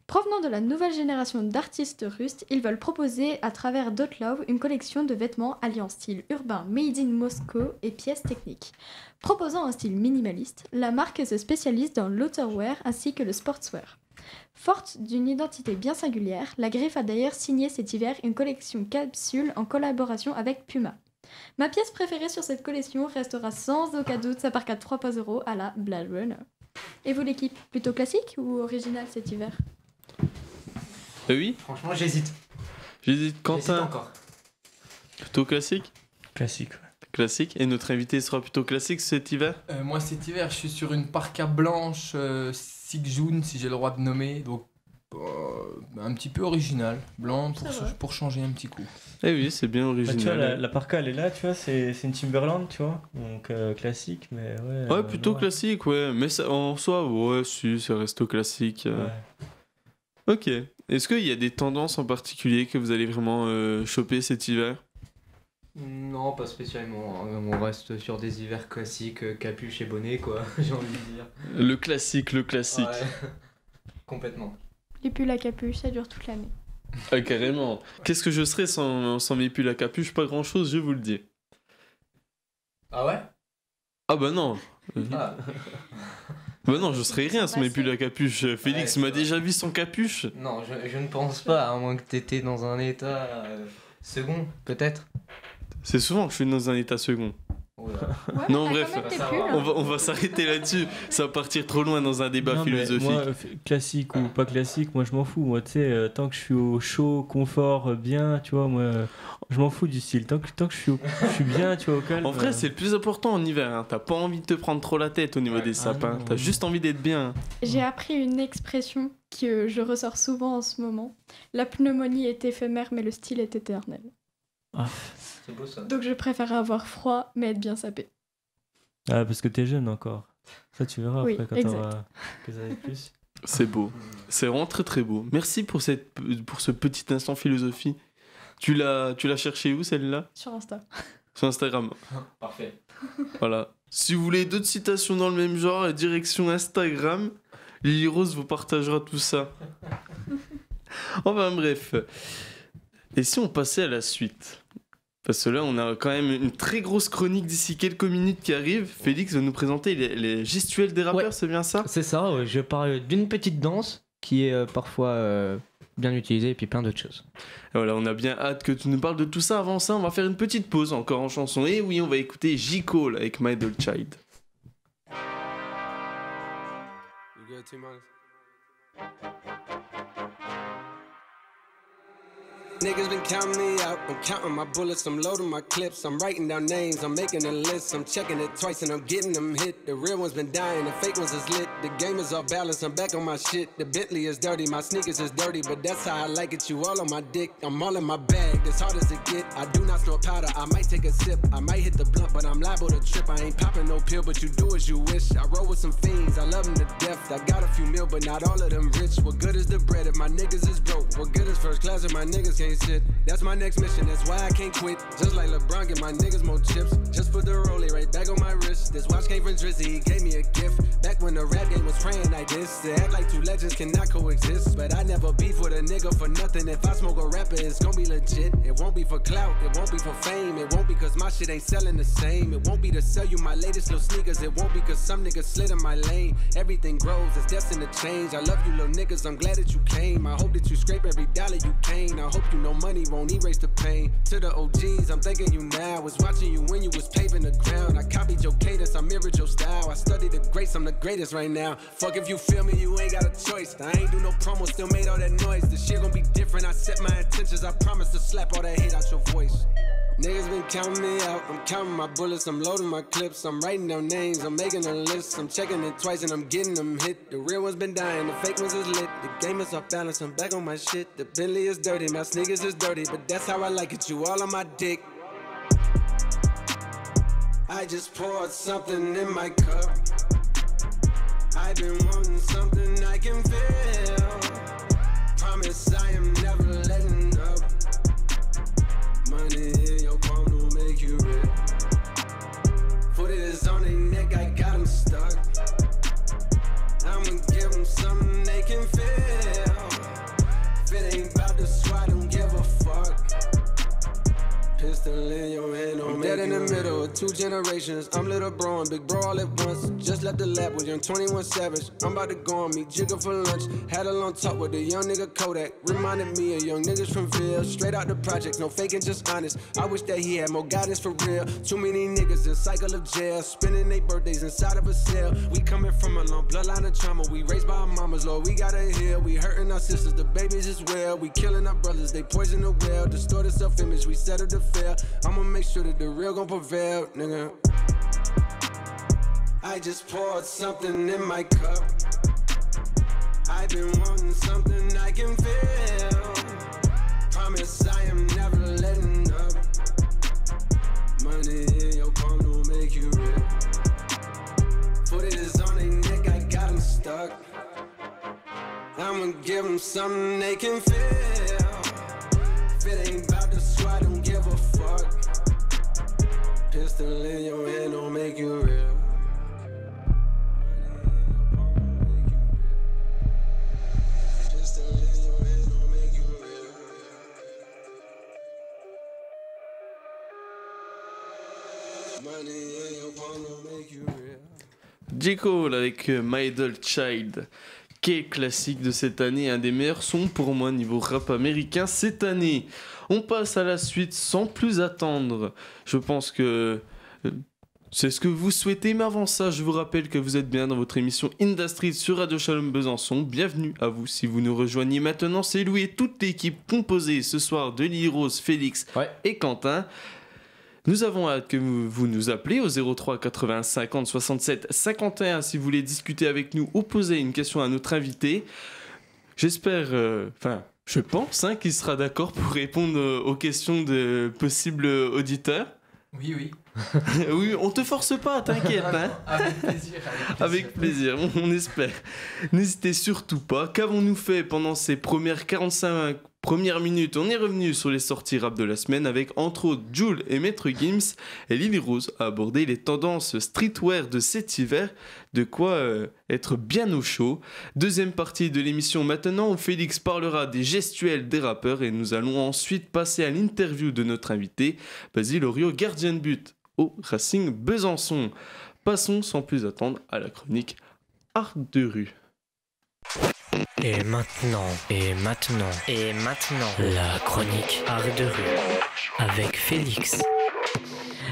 Provenant de la nouvelle génération d'artistes russes, ils veulent proposer à travers Outlaw une collection de vêtements alliant style urbain made in Moscow et pièces techniques. Proposant un style minimaliste, la marque se spécialise dans l'outerwear ainsi que le sportswear. Forte d'une identité bien singulière, la Griffe a d'ailleurs signé cet hiver une collection capsule en collaboration avec Puma. Ma pièce préférée sur cette collection restera sans aucun doute sa parka 3.0 à la Blade Runner. Et vous l'équipe, plutôt classique ou originale cet hiver? Oui. Franchement, j'hésite. J'hésite, Quentin. J'hésite encore. Plutôt classique? Classique, ouais. Classique. Et notre invité sera plutôt classique cet hiver? Moi cet hiver je suis sur une parka blanche Sigjun si j'ai le droit de nommer, donc un petit peu original, blanc pour changer un petit coup. Eh oui, c'est bien original. Bah, tu vois, la parka elle est là, tu vois, c'est une Timberland, tu vois, donc classique, mais ouais. Ouais, plutôt classique, ouais. Mais ça, en soi, ouais, si, ça reste au classique. Ouais. Ok. Est-ce qu'il y a des tendances en particulier que vous allez vraiment choper cet hiver? Non, pas spécialement. On reste sur des hivers classiques, capuche et bonnet, quoi, j'ai envie de dire. Le classique, le classique. Ouais. Complètement. Les pulls à capuche, ça dure toute l'année. Ah, carrément. Qu'est-ce que je serais sans mes pulls à capuche? Pas grand-chose, je vous le dis. Ah ouais? Ah bah non. Ah. Bah non, je serais rien sans mes pulls à capuche. Félix m'a déjà vu sans capuche. Non, je ne pense pas, à moins que t'étais dans un état second, peut-être. C'est souvent que je suis dans un état second. Ouais, non, t'as bref, quand même tes pulls. on va s'arrêter là-dessus. Ça va partir trop loin dans un débat Non, mais philosophique. moi, classique ou pas classique, moi je m'en fous. Moi, tu sais, tant que je suis au chaud, confort, bien, tu vois, moi, je m'en fous du style. Tant que je suis bien, tu vois, au calme. En vrai, c'est le plus important en hiver. Hein. T'as pas envie de te prendre trop la tête au niveau des sapins. T'as juste envie d'être bien. J'ai appris une expression que je ressors souvent en ce moment. La pneumonie est éphémère, mais le style est éternel. Ah. C'est beau ça. Donc je préfère avoir froid, mais être bien sapé. Ah, parce que t'es jeune encore. Ça, tu verras Oui, après quand exact. t'auras quelques années de plus. C'est beau. C'est vraiment très très beau. Merci pour ce petit instant philosophie. Tu l'as cherché où celle-là? Sur Insta. Sur Instagram. Parfait. Voilà. Si vous voulez d'autres citations dans le même genre, direction Instagram, Lily Rose vous partagera tout ça. Enfin bref. Et si on passait à la suite? Parce que là, on a quand même une très grosse chronique d'ici quelques minutes qui arrive. Félix va nous présenter les gestuels des rappeurs, Ouais. c'est bien ça? C'est ça, ouais, je parle d'une petite danse qui est parfois bien utilisée et puis plein d'autres choses. Et voilà, on a bien hâte que tu nous parles de tout ça. Avant ça, on va faire une petite pause encore en chanson. Et oui, on va écouter J. Cole avec My Idol Child. Niggas been counting me out. I'm counting my bullets, I'm loading my clips. I'm writing down names, I'm making a list. I'm checking it twice and I'm getting them hit. The real ones been dying, the fake ones is lit. The game is off balance, I'm back on my shit. The Bentley is dirty, my sneakers is dirty, but that's how I like it. You all on my dick, I'm all in my bag. As hard as it get, I do not snort powder. I might take a sip, I might hit the blunt, but I'm liable to trip. I ain't popping no pill, but you do as you wish. I roll with some fiends, I love them to death. I got a few mil, but not all of them rich. What good is the bread if my niggas is broke? What good is first class if my niggas can't ain't shit. That's my next mission, that's why I can't quit. Just like LeBron, get my niggas more chips. Just put the rollie right back on my wrist. This watch came from Drizzy, he gave me a gift. Back when the rap game was praying like this. To act like two legends cannot coexist. But I never beef with a nigga for nothing. If I smoke a rapper, it's gon' be legit. It won't be for clout, it won't be for fame. It won't be cause my shit ain't selling the same. It won't be to sell you my latest little sneakers. It won't be cause some niggas slid in my lane. Everything grows, it's destined to change. I love you little niggas, I'm glad that you came. I hope that you scrape every dollar you came. I hope you know money won't erase the pain. To the OGs, I'm thanking you now. Was watching you when you was paving the ground. I copied your cadence, I mirrored your style. I studied the greats, I'm the greatest right now. Fuck if you feel me, you ain't got a choice. I ain't do no promo, still made all that noise. The shit gon' be different, I set my intentions. I promise to slap all that hate out your voice. Niggas been counting me out, I'm counting my bullets, I'm loading my clips, I'm writing down names, I'm making a list, I'm checking it twice and I'm getting them hit. The real ones been dying, the fake ones is lit, the game is off balance, I'm back on my shit. The Bentley is dirty, my sneakers is dirty, but that's how I like it, you all on my dick. I just poured something in my cup, I've been wanting something I can feel. Promise I am never letting up. Money in your palm don't make you real. Foot is on their neck, I got them stuck. I'ma give them something they can feel. If it ain't about the swat, don't give a fuck. Pistol in your hand, I'm dead in the middle of two generations. I'm little bro and big bro all at once. Just left the lab with young 21 Savage. I'm about to go on me Jigga for lunch. Had a long talk with a young nigga Kodak. Reminded me of young niggas from Ville. Straight out the projects, no faking, just honest. I wish that he had more guidance for real. Too many niggas in cycle of jail, spending their birthdays inside of a cell. We coming from a long bloodline of trauma. We raised by our mamas, Lord, we gotta heal. We hurting our sisters, the babies as well. We killing our brothers, they poison the well. Distorted self-image, we settle the fail. I'ma make sure that the real gon' prevail, nigga. I just poured something in my cup. I've been wanting something I can feel. Promise I am never letting up. Money in your palm don't make you real. Foot is on their neck, I got them stuck. I'ma give them something they can feel. If it ain't about the swat, don't give a fuck. Pistol in your hand don't make you real. Pistol in your hand don't make you real. Money in your palm don't make you real. J. Cole avec My Idol Child. Quel classique de cette année, un des meilleurs sons pour moi niveau rap américain cette année. On passe à la suite sans plus attendre. Je pense que c'est ce que vous souhaitez, mais avant ça, je vous rappelle que vous êtes bien dans votre émission Industries sur Radio Shalom Besançon. Bienvenue à vous si vous nous rejoignez maintenant. C'est Louis et toute l'équipe composée ce soir de Lily Rose, Félix et Quentin. Nous avons hâte que vous nous appelez au 03 80 50 67 51 si vous voulez discuter avec nous ou poser une question à notre invité. J'espère, je pense qu'il sera d'accord pour répondre aux questions de possibles auditeurs. Oui, oui. Oui, on te force pas, t'inquiète. Hein. Avec plaisir. Avec plaisir, on espère. N'hésitez surtout pas. Qu'avons-nous fait pendant ces premières 45 premières minutes? On est revenu sur les sorties rap de la semaine avec entre autres Jul et Maître Gims, et Lily Rose a abordé les tendances streetwear de cet hiver, de quoi être bien au chaud. Deuxième partie de l'émission maintenant où Félix parlera des gestuels des rappeurs et nous allons ensuite passer à l'interview de notre invité, Basile Orio, gardien de but au Racing Besançon. Passons sans plus attendre à la chronique Art de rue. Et maintenant, la chronique Art de rue avec Félix.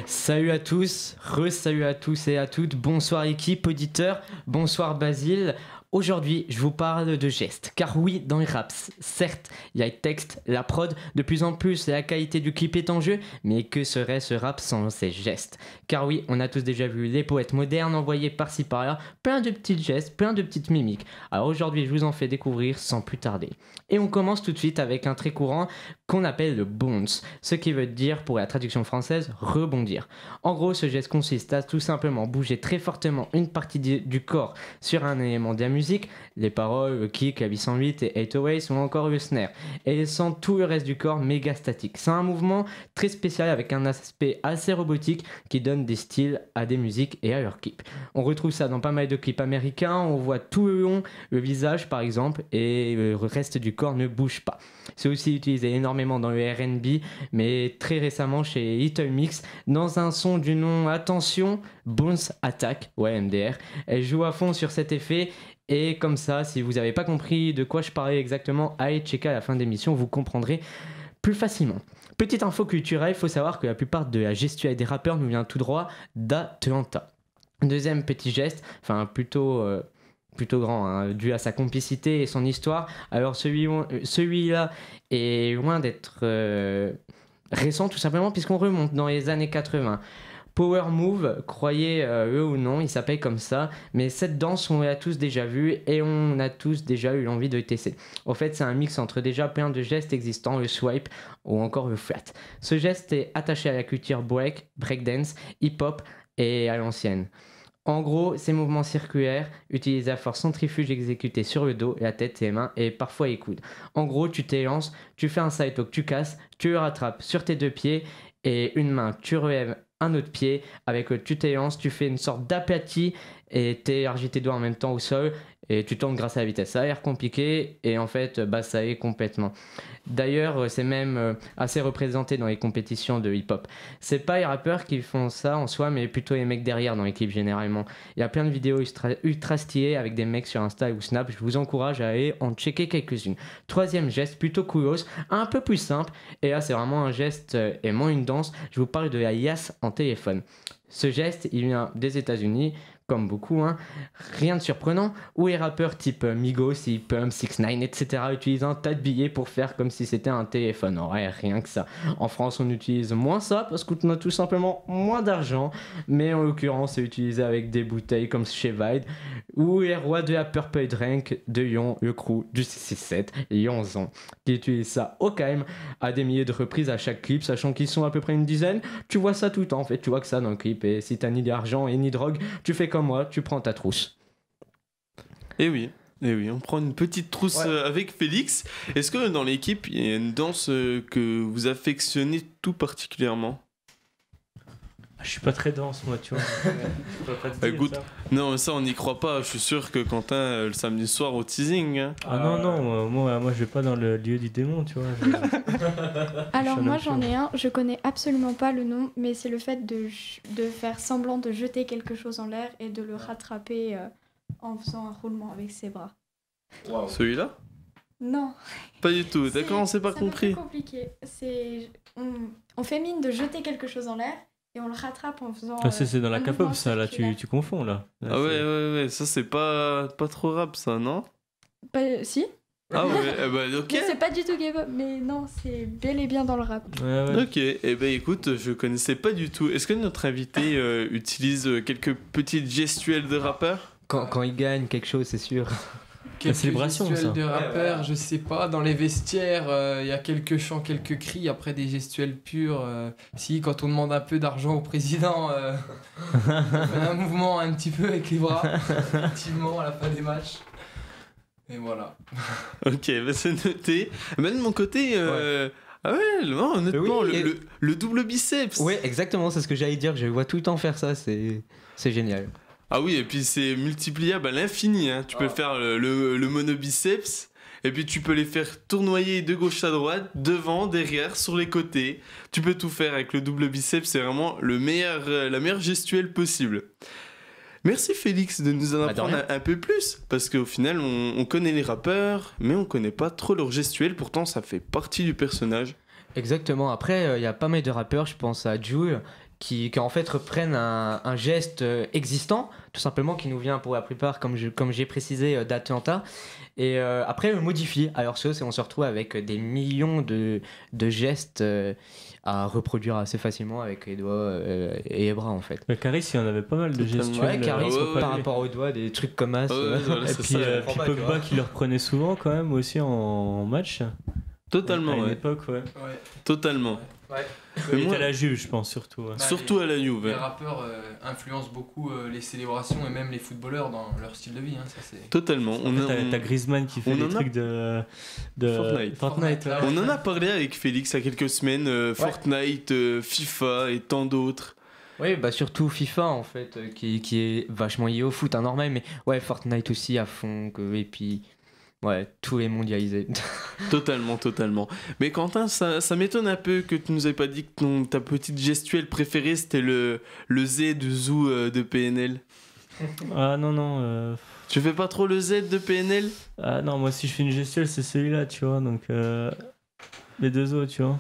Salut à tous, salut à tous et à toutes, bonsoir équipe, auditeurs, bonsoir Basile. Aujourd'hui, je vous parle de gestes, car oui, dans les raps, certes, il y a le texte, la prod, de plus en plus la qualité du clip est en jeu, mais que serait ce rap sans ces gestes? Car oui, on a tous déjà vu les poètes modernes envoyer par-ci par-là plein de petits gestes, plein de petites mimiques. Alors aujourd'hui, je vous en fais découvrir sans plus tarder. Et on commence tout de suite avec un très courant, qu'on appelle le bounce, ce qui veut dire, pour la traduction française, rebondir. En gros, ce geste consiste à tout simplement bouger très fortement une partie du corps sur un élément de la musique, les paroles, le kick, la 808 et 808 ou encore le snare, et laissant tout le reste du corps méga statique. C'est un mouvement très spécial avec un aspect assez robotique qui donne des styles à des musiques et à leurs clips. On retrouve ça dans pas mal de clips américains, on voit tout le long le visage par exemple et le reste du corps ne bouge pas. C'est aussi utilisé énormément dans le R&B, mais très récemment chez Little Mix, dans un son du nom, attention, Bounce Attack, ouais MDR. Elle joue à fond sur cet effet, et comme ça, si vous n'avez pas compris de quoi je parlais exactement, allez checker à la fin de l'émission, vous comprendrez plus facilement. Petite info culturelle, il faut savoir que la plupart de la gestuelle des rappeurs nous vient tout droit d'Atlanta. Deuxième petit geste, enfin plutôt grand, hein, dû à sa complicité et son histoire. Alors celui-là est loin d'être récent tout simplement puisqu'on remonte dans les années 80. Power Move, croyez-le ou non, il s'appelle comme ça, mais cette danse on l'a tous déjà vue et on a tous déjà eu l'envie de le tester. En fait, c'est un mix entre déjà plein de gestes existants, le swipe ou encore le flat. Ce geste est attaché à la culture breakdance, hip-hop et à l'ancienne. En gros, ces mouvements circulaires utilisent à force centrifuge exécutés sur le dos, la tête, les mains et parfois les coudes. En gros, tu t'élances, tu fais un salto que tu casses, tu le rattrapes sur tes deux pieds et une main, tu relèves un autre pied, avec le tu t'élances, tu fais une sorte d'aplati et t'élargis tes doigts en même temps au sol et tu tournes grâce à la vitesse. Ça a l'air compliqué et en fait ça est complètement. D'ailleurs c'est même assez représenté dans les compétitions de hip-hop. C'est pas les rappeurs qui font ça en soi mais plutôt les mecs derrière dans l'équipe généralement. Il y a plein de vidéos ultra stylées avec des mecs sur Insta ou Snap, je vous encourage à aller en checker quelques-unes. Troisième geste plutôt coolos, un peu plus simple et là c'est vraiment un geste et moins une danse. Je vous parle de la yasse en téléphone. Ce geste il vient des États-Unis comme beaucoup, hein. Rien de surprenant, où les rappeurs type Migos, Pump, 6ix9ine, etc. utilisent un tas de billets pour faire comme si c'était un téléphone. Ouais, rien que ça. En France, on utilise moins ça parce qu'on a tout simplement moins d'argent, mais en l'occurrence, c'est utilisé avec des bouteilles comme chez Vide, ou les rois de la Purple Drink de Lyon, le crew du 667, Lyonzon, qui utilisent ça au calme à des milliers de reprises à chaque clip, sachant qu'ils sont à peu près une dizaine. Tu vois ça tout le temps, en fait, tu vois que ça dans le clip, et si t'as ni d'argent et ni drogue, tu fais comme moi, tu prends ta trousse. Et oui, on prend une petite trousse avec Félix. Est-ce que dans l'équipe, il y a une danse que vous affectionnez tout particulièrement ? Je suis pas très dense moi, tu vois. Je peux pas te dire écoute, ça. Non, mais ça on n'y croit pas. Je suis sûr que Quentin, le samedi soir au teasing. Hein. Ah non, moi je vais pas dans le lieu du démon, tu vois. Alors moi j'en ai un, je connais absolument pas le nom, mais c'est le fait de faire semblant de jeter quelque chose en l'air et de le rattraper en faisant un roulement avec ses bras. Wow. Celui-là ? Non. Pas du tout, d'accord, on s'est pas compris. C'est compliqué. On fait mine de jeter quelque chose en l'air. Et on le rattrape en faisant. Ah, c'est dans la K-pop ça, là, tu confonds là. Ah ouais, ça c'est pas trop rap ça, non ? Si. Ah ouais, ok. Mais c'est pas du tout K-pop, mais non, c'est bel et bien dans le rap. Ouais. Ok, écoute, je connaissais pas du tout. Est-ce que notre invité utilise quelques petites gestuelles de rappeur ? Quand il gagne quelque chose, c'est sûr. Quelques célébration, gestuels ça. de rappeurs, je sais pas, dans les vestiaires, il y a quelques chants, quelques cris, après des gestuels purs. Si, quand on demande un peu d'argent au président, on fait un mouvement un petit peu avec les bras, effectivement, à la fin des matchs. Et voilà. Ok, bah c'est noté. Bah, de mon côté, ah ouais, non, honnêtement, oui, le double biceps. Ouais, exactement, c'est ce que j'allais dire, je vois tout le temps faire ça, c'est génial. Ah oui, et puis c'est multipliable à l'infini, hein. Tu peux faire le monobiceps, et puis tu peux les faire tournoyer de gauche à droite, devant, derrière, sur les côtés. Tu peux tout faire avec le double biceps, c'est vraiment la meilleure gestuelle possible. Merci Félix de nous en apprendre un peu plus, parce qu'au final on connaît les rappeurs, mais on connaît pas trop leur gestuelle, pourtant ça fait partie du personnage. Exactement, après il y a pas mal de rappeurs, je pense à Jul, qui en fait reprennent un geste existant, tout simplement, qui nous vient pour la plupart, comme j'ai précisé, d'Atlanta, et après le modifie. Alors on se retrouve avec des millions de gestes à reproduire assez facilement avec les doigts et les bras en fait. Mais Caris, il y en avait pas mal de gestuels. Ouais, Caris, par rapport aux doigts, des trucs comme ça. Et puis Pogba qui le reprenait souvent quand même aussi en match. Totalement, À une ouais. époque, ouais. Totalement. Ouais. Mais Il moi- était à la Juve, je pense, surtout. Ouais. Surtout à la Juve. Les rappeurs influencent beaucoup les célébrations et même les footballeurs dans leur style de vie. Hein, ça, c'est... Totalement. T'as Griezmann qui fait on des en a- trucs de Fortnite. Ouais. On en a parlé avec Félix il y a quelques semaines. Fortnite, FIFA et tant d'autres. Oui, bah surtout FIFA en fait, qui est vachement lié au foot, hein, normal, mais ouais, Fortnite aussi à fond, et puis ouais, tout est mondialisé. Totalement. Mais Quentin, ça m'étonne un peu que tu nous aies pas dit que ta petite gestuelle préférée c'était le Z de Zoo de PNL. Ah non. Tu fais pas trop le Z de PNL? Ah non, moi si je fais une gestuelle, c'est celui-là, tu vois, donc les deux autres, tu vois.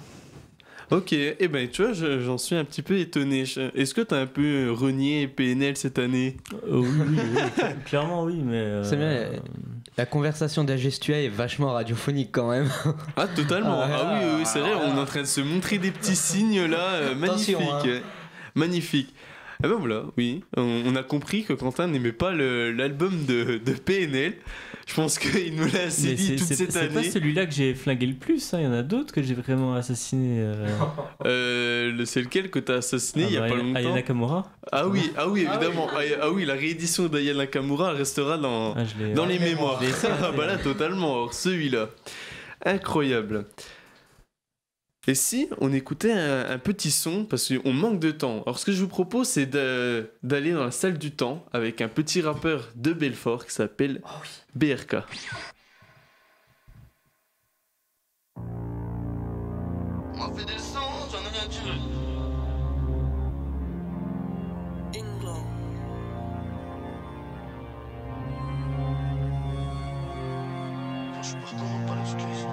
Ok, et ben tu vois, j'en suis un petit peu étonné. Est-ce que t'as un peu renié PNL cette année? Oui, clairement oui, mais... C'est bien, la conversation de la gestuelle est vachement radiophonique quand même. Ah totalement, oui, c'est vrai, on est en train de se montrer des petits signes là, magnifiques. Attention, hein. Magnifique. Ah ben voilà, oui, on a compris que Quentin n'aimait pas l'album de PNL. Je pense qu'il nous l'a assez dit toute cette année. C'est pas celui-là que j'ai flingué le plus, hein. Il y en a d'autres que j'ai vraiment assassiné. C'est lequel que t'as assassiné il y a pas longtemps? Aya Nakamura. Ah oui, évidemment. Ah oui, la réédition d'Aya Nakamura restera dans les mémoires. Ah bah là, totalement. Alors, celui-là, incroyable. Et si on écoutait un petit son, parce qu'on manque de temps. Alors ce que je vous propose, c'est d'aller dans la salle du temps avec un petit rappeur de Belfort qui s'appelle BRK. On m'a fait des sons, j'en ai rien dit. England. Quand je suis partant, on pas l'excuse.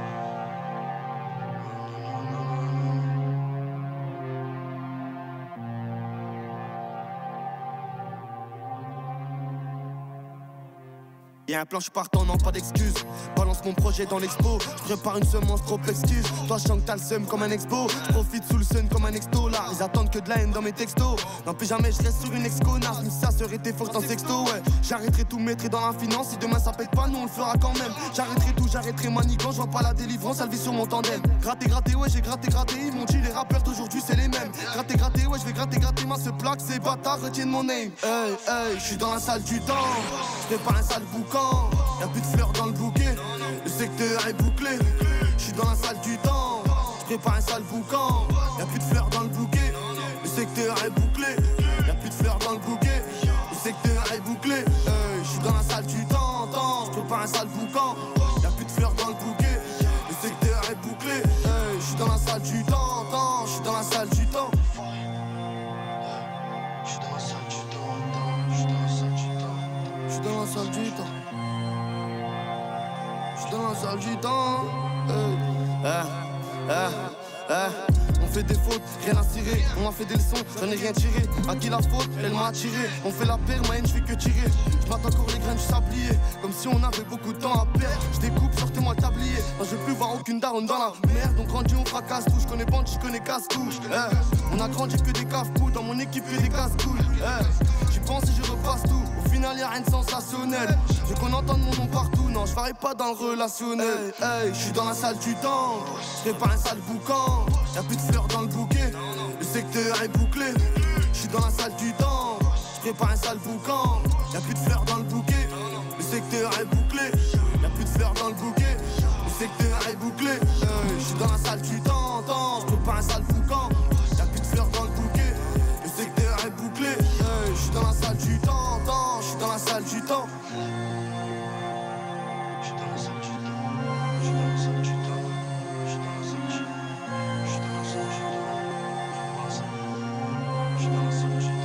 Y'a un plan, je suis partant, non pas d'excuses. Balance mon projet dans l'expo. Je prépare une semence, trop d'excuses. Toi, je sens que t'as le seum comme un expo. Je profite sous le sun comme un exto. Là, ils attendent que de la haine dans mes textos. Non, plus jamais je reste sur une ex-connasse. Mais ça serait tes fautes en sexto, ouais. J'arrêterai tout, mettrai dans la finance. Si demain ça pète pas, nous on le fera quand même. J'arrêterai tout, j'arrêterai manigant. Je vois pas la délivrance, elle vit sur mon tandem. Gratter, ouais, j'ai gratté. Ils m'ont dit les rappeurs d'aujourd'hui, c'est les mêmes. Gratter, ouais, je vais gratter. Ma se plaque, ces bâtards retiennent mon name. Hey, je suis dans la salle du temps. Je prépare un sale boucan. Y'a plus de fleurs dans le bouquet, le secteur est bouclé. Je suis dans la salle du temps, je prépare un sale boucan. Y'a plus de fleurs dans le bouquet, le secteur est bouclé. Y'a plus de fleurs dans le bouquet, le secteur est bouclé. Je suis dans la salle du temps, je prépare un sale boucan. Y'a plus de fleurs dans le bouquet, le secteur est bouclé. Je suis dans la salle du temps, je suis dans la salle du temps. Je suis dans la salle du temps, je suis dans la salle du temps. Je suis dans la salle du temps. Je suis dans la salle du temps. On fait des fautes, rien à cirer. On m'a fait des leçons, j'en ai rien tiré. À qui la faute? Elle m'a attiré. On fait la paire, ma haine, je fais que tirer. Je mate encore les graines du sablier. Comme si on avait beaucoup de temps à perdre. Je découpe, sortez-moi le tablier. Moi je veux plus voir aucune daronne dans la merde. On grandit, on fracasse tout. Je connais Bandit, je connais Casse-Couche. On a grandi que des casse-coups. Dans mon équipe, que des casse-couilles. J'y pense et je repasse tout. Au final, y'a rien de sensationnel. Je veux qu'on entende mon nom partout. Non, je varie pas dans le relationnel. Je suis dans la salle du temps. Je prépare un sale boucan. Y'a plus de fleurs dans le bouquet. Le secteur est bouclé. Je suis dans la salle du temps. Je prépare un sale boucan. Y'a plus de fleurs dans le bouquet. Le secteur est bouclé. Y'a plus de fleurs dans le bouquet. Le secteur est bouclé. Je suis dans la salle du temps. Je prépare un sale boucan. Y'a plus de fleurs dans le bouquet. Le secteur est bouclé. Je suis dans la salle du temps. Je suis dans la salle du temps. Je suis dans la salle du temps. Je suis dans la salle du temps. Je suis dans la salle du temps. Je suis dans la salle du temps. Je suis dans la salle du temps.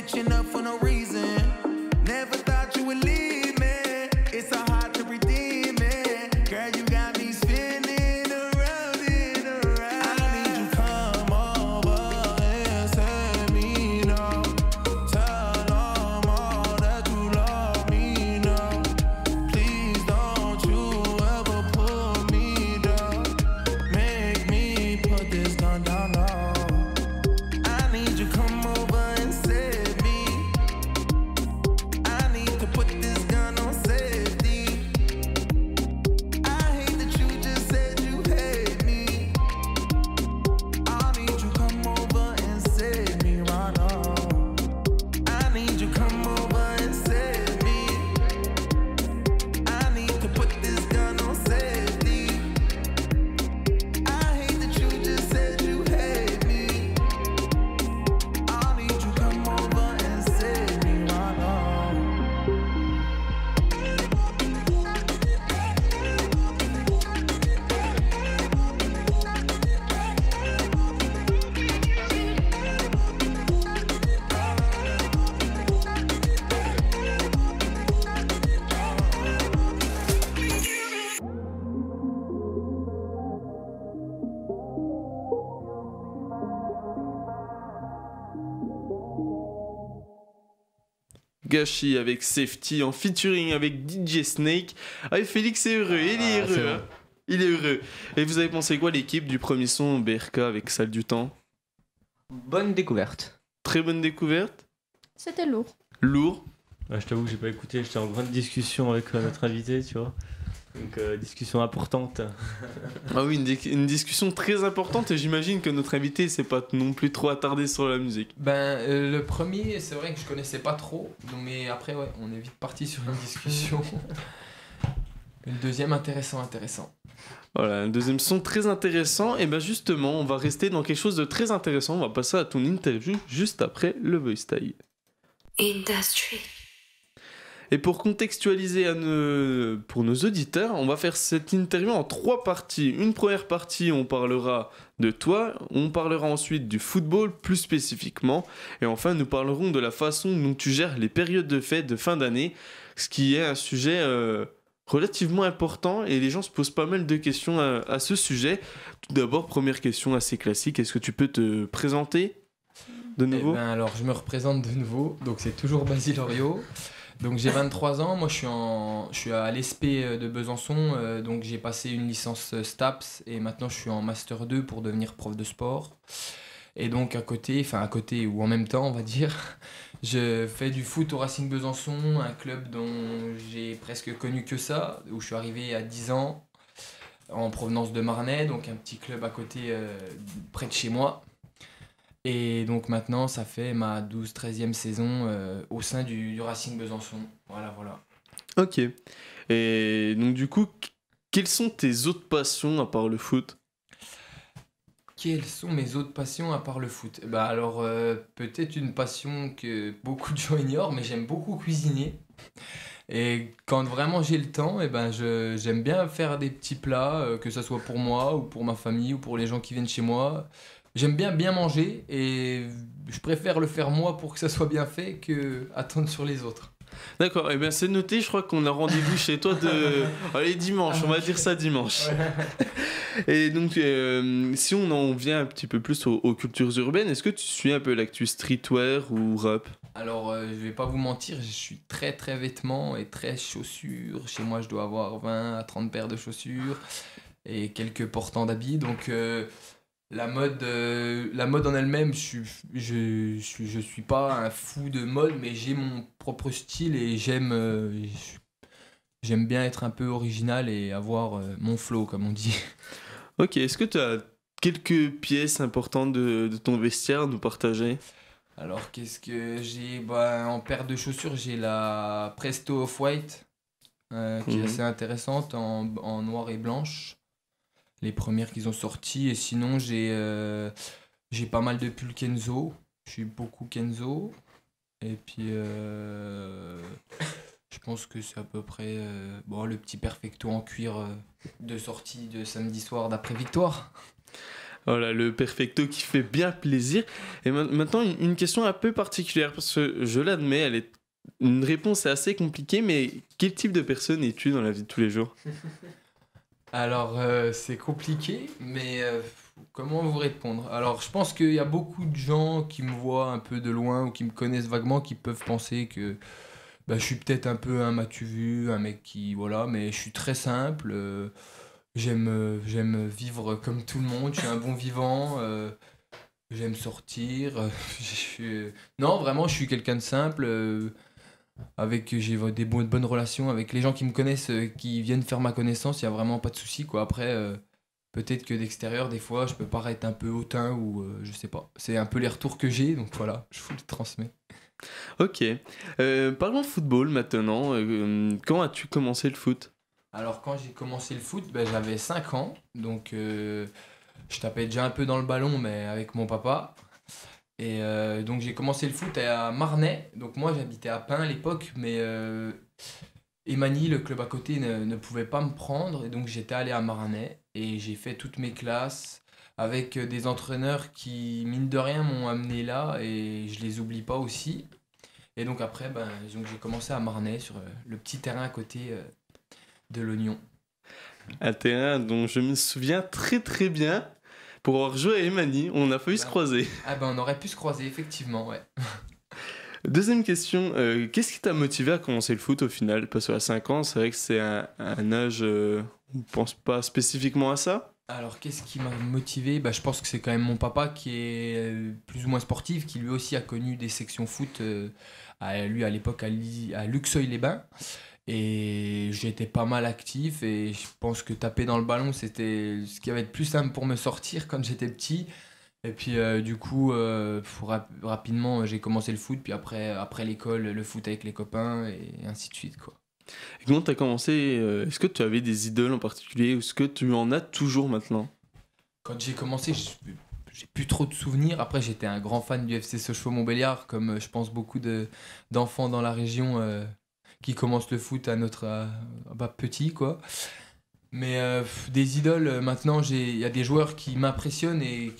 switching up for no reason. Never thought you would leave me. It's so hard to redeem it. Girl, you got me spinning around and around. I need you come over and set me down. Tell them all that you love me now. Please don't you ever put me down. Make me put this gun down now. I need you come over and save me. I need to put this gun on safety. I hate that you just said you hate me. I need you come over and save me right now. I need you come over and save me. I need to put this gun on safety. I hate that you just said you hate me. I need you come over and save me right now. Gachi avec Safety en featuring avec DJ Snake. Ah, et Félix est heureux, il est heureux. c'est bon. Hein. Il est heureux. Et vous avez pensé quoi l'équipe du premier son BRK avec Salle du Temps? Bonne découverte. Très bonne découverte. C'était lourd. Lourd. Je t'avoue que j'ai pas écouté, j'étais en grande discussion avec notre invité, tu vois. Donc discussion importante. Ah oui, une discussion très importante et j'imagine que notre invité s'est pas non plus trop attardé sur la musique. Le premier, c'est vrai que je connaissais pas trop, mais après, ouais, on est vite parti sur une discussion. Le deuxième, intéressant. Voilà, un deuxième son très intéressant. Et ben justement, on va rester dans quelque chose de très intéressant. On va passer à ton interview juste après le Voice Style. Industry. Et pour contextualiser pour nos auditeurs, on va faire cette interview en 3 parties. Une première partie, on parlera de toi, on parlera ensuite du football plus spécifiquement, et enfin nous parlerons de la façon dont tu gères les périodes de fête de fin d'année, ce qui est un sujet relativement important et les gens se posent pas mal de questions à ce sujet. Tout d'abord, première question assez classique, est-ce que tu peux te présenter de nouveau ? Alors je me représente de nouveau, donc c'est toujours Basile Oriot. Donc j'ai 23 ans, moi je suis à l'ESP de Besançon, donc j'ai passé une licence STAPS et maintenant je suis en Master 2 pour devenir prof de sport. Et donc à côté ou en même temps on va dire, je fais du foot au Racing Besançon, un club dont j'ai presque connu que ça, où je suis arrivé à 10 ans en provenance de Marnay, donc un petit club à côté près de chez moi. Et donc maintenant, ça fait ma 12-13e saison au sein du Racing Besançon. Voilà. Ok. Et donc du coup, quelles sont tes autres passions à part le foot ? Quelles sont mes autres passions à part le foot ? Alors, peut-être une passion que beaucoup de gens ignorent, mais j'aime beaucoup cuisiner. Et quand vraiment j'ai le temps, j'aime bien faire des petits plats, que ce soit pour moi ou pour ma famille ou pour les gens qui viennent chez moi. J'aime bien manger et je préfère le faire moi pour que ça soit bien fait que attendre sur les autres. D'accord, et bien c'est noté, je crois qu'on a rendez-vous chez toi allez, dimanche, on va dire ça dimanche. Et donc, si on en vient un petit peu plus aux cultures urbaines, est-ce que tu suis un peu l'actu streetwear ou rap ? Alors, je vais pas vous mentir, je suis très très vêtements et très chaussures. Chez moi, je dois avoir 20 à 30 paires de chaussures et quelques portants d'habits, donc... La mode en elle-même, je suis pas un fou de mode, mais j'ai mon propre style et j'aime bien être un peu original et avoir mon flow, comme on dit. Ok, est-ce que tu as quelques pièces importantes de ton vestiaire à nous partager ? Alors, qu'est-ce que j'ai ? En paire de chaussures, j'ai la Presto Off-White, qui est assez intéressante, en noir et blanche. Les premières qu'ils ont sorties, et sinon j'ai pas mal de pulls Kenzo, je suis beaucoup Kenzo, et puis je pense que c'est à peu près le petit perfecto en cuir de sortie de samedi soir d'après victoire. Voilà, le perfecto qui fait bien plaisir. Et maintenant, une question un peu particulière, parce que je l'admets, une réponse est assez compliquée, mais quel type de personne es-tu dans la vie de tous les jours? Alors, c'est compliqué, mais comment vous répondre? Alors, je pense qu'il y a beaucoup de gens qui me voient un peu de loin ou qui me connaissent vaguement qui peuvent penser que je suis peut-être un peu un m'as-tu vu, un mec qui... Voilà, mais je suis très simple. J'aime vivre comme tout le monde, je suis un bon vivant. J'aime sortir. Non, vraiment, je suis quelqu'un de simple. J'ai des bonnes relations avec les gens qui me connaissent, qui viennent faire ma connaissance, il n'y a vraiment pas de souci, quoi. Après, peut-être que d'extérieur, des fois, je peux paraître un peu hautain ou je sais pas. C'est un peu les retours que j'ai, donc voilà, je vous le transmets. Ok. Parlons football maintenant. Quand as-tu commencé le foot? Alors, quand j'ai commencé le foot, j'avais 5 ans, donc je tapais déjà un peu dans le ballon, mais avec mon papa. Et donc j'ai commencé le foot à Marnay, donc moi j'habitais à Pin à l'époque, mais Emani, le club à côté, ne pouvait pas me prendre, et donc j'étais allé à Marnay, et j'ai fait toutes mes classes avec des entraîneurs qui, mine de rien, m'ont amené là, et je les oublie pas aussi. Et donc après, donc j'ai commencé à Marnay, sur le petit terrain à côté de l'Oignon. Un terrain dont je me souviens très très bien. Pour avoir joué à Emani, on a failli se croiser. On aurait pu se croiser, effectivement, ouais. Deuxième question, qu'est-ce qui t'a motivé à commencer le foot au final? Parce qu'à 5 ans, c'est vrai que c'est un âge, on ne pense pas spécifiquement à ça. Alors, qu'est-ce qui m'a motivé? Je pense que c'est quand même mon papa qui est plus ou moins sportif, qui lui aussi a connu des sections foot, lui à l'époque à Luxeuil-les-Bains. Et j'étais pas mal actif et je pense que taper dans le ballon, c'était ce qui avait été plus simple pour me sortir quand j'étais petit. Et puis du coup, rapidement, j'ai commencé le foot. Puis après l'école, le foot avec les copains et ainsi de suite, quoi. Et comment tu as commencé? Est-ce que tu avais des idoles en particulier ou est-ce que tu en as toujours maintenant? Quand j'ai commencé, j'ai plus trop de souvenirs. Après, j'étais un grand fan du FC Sochaux-Montbéliard, comme je pense beaucoup d'enfants dans la région qui commencent le foot à notre petit, quoi. Mais des idoles, maintenant, il y a des joueurs qui m'impressionnent et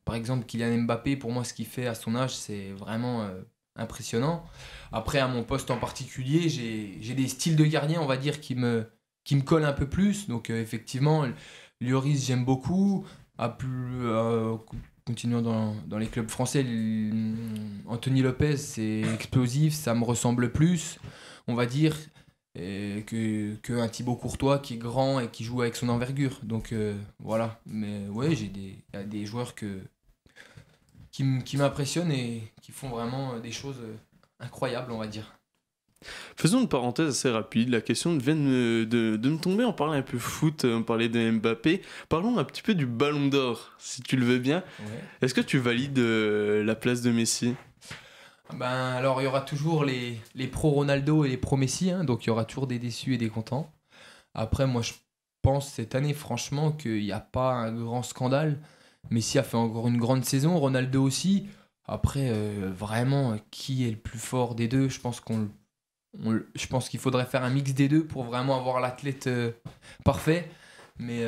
par exemple, Kylian Mbappé, pour moi, ce qu'il fait à son âge, c'est vraiment impressionnant. Après, à mon poste en particulier, j'ai des styles de gardien, on va dire, qui me collent un peu plus. Donc, effectivement, Lloris, j'aime beaucoup. Continuant dans les clubs français, Anthony Lopez, c'est explosif, ça me ressemble plus, on va dire, qu'un Thibaut Courtois qui est grand et qui joue avec son envergure. Donc voilà, mais ouais, il y a des joueurs qui m'impressionnent et qui font vraiment des choses incroyables, on va dire. Faisons une parenthèse assez rapide. La question vient de me tomber. On parlait un peu foot, on parlait de Mbappé. Parlons un petit peu du Ballon d'Or, si tu le veux bien. Ouais. Est-ce que tu valides la place de Messi? Alors, il y aura toujours les pro-Ronaldo et les pro-Messi. Donc, il y aura toujours des déçus et des contents. Après, moi, je pense cette année, franchement, qu'il n'y a pas un grand scandale. Messi a fait encore une grande saison. Ronaldo aussi. Après, vraiment, qui est le plus fort des deux? Je pense qu'il faudrait faire un mix des deux pour vraiment avoir l'athlète parfait. Mais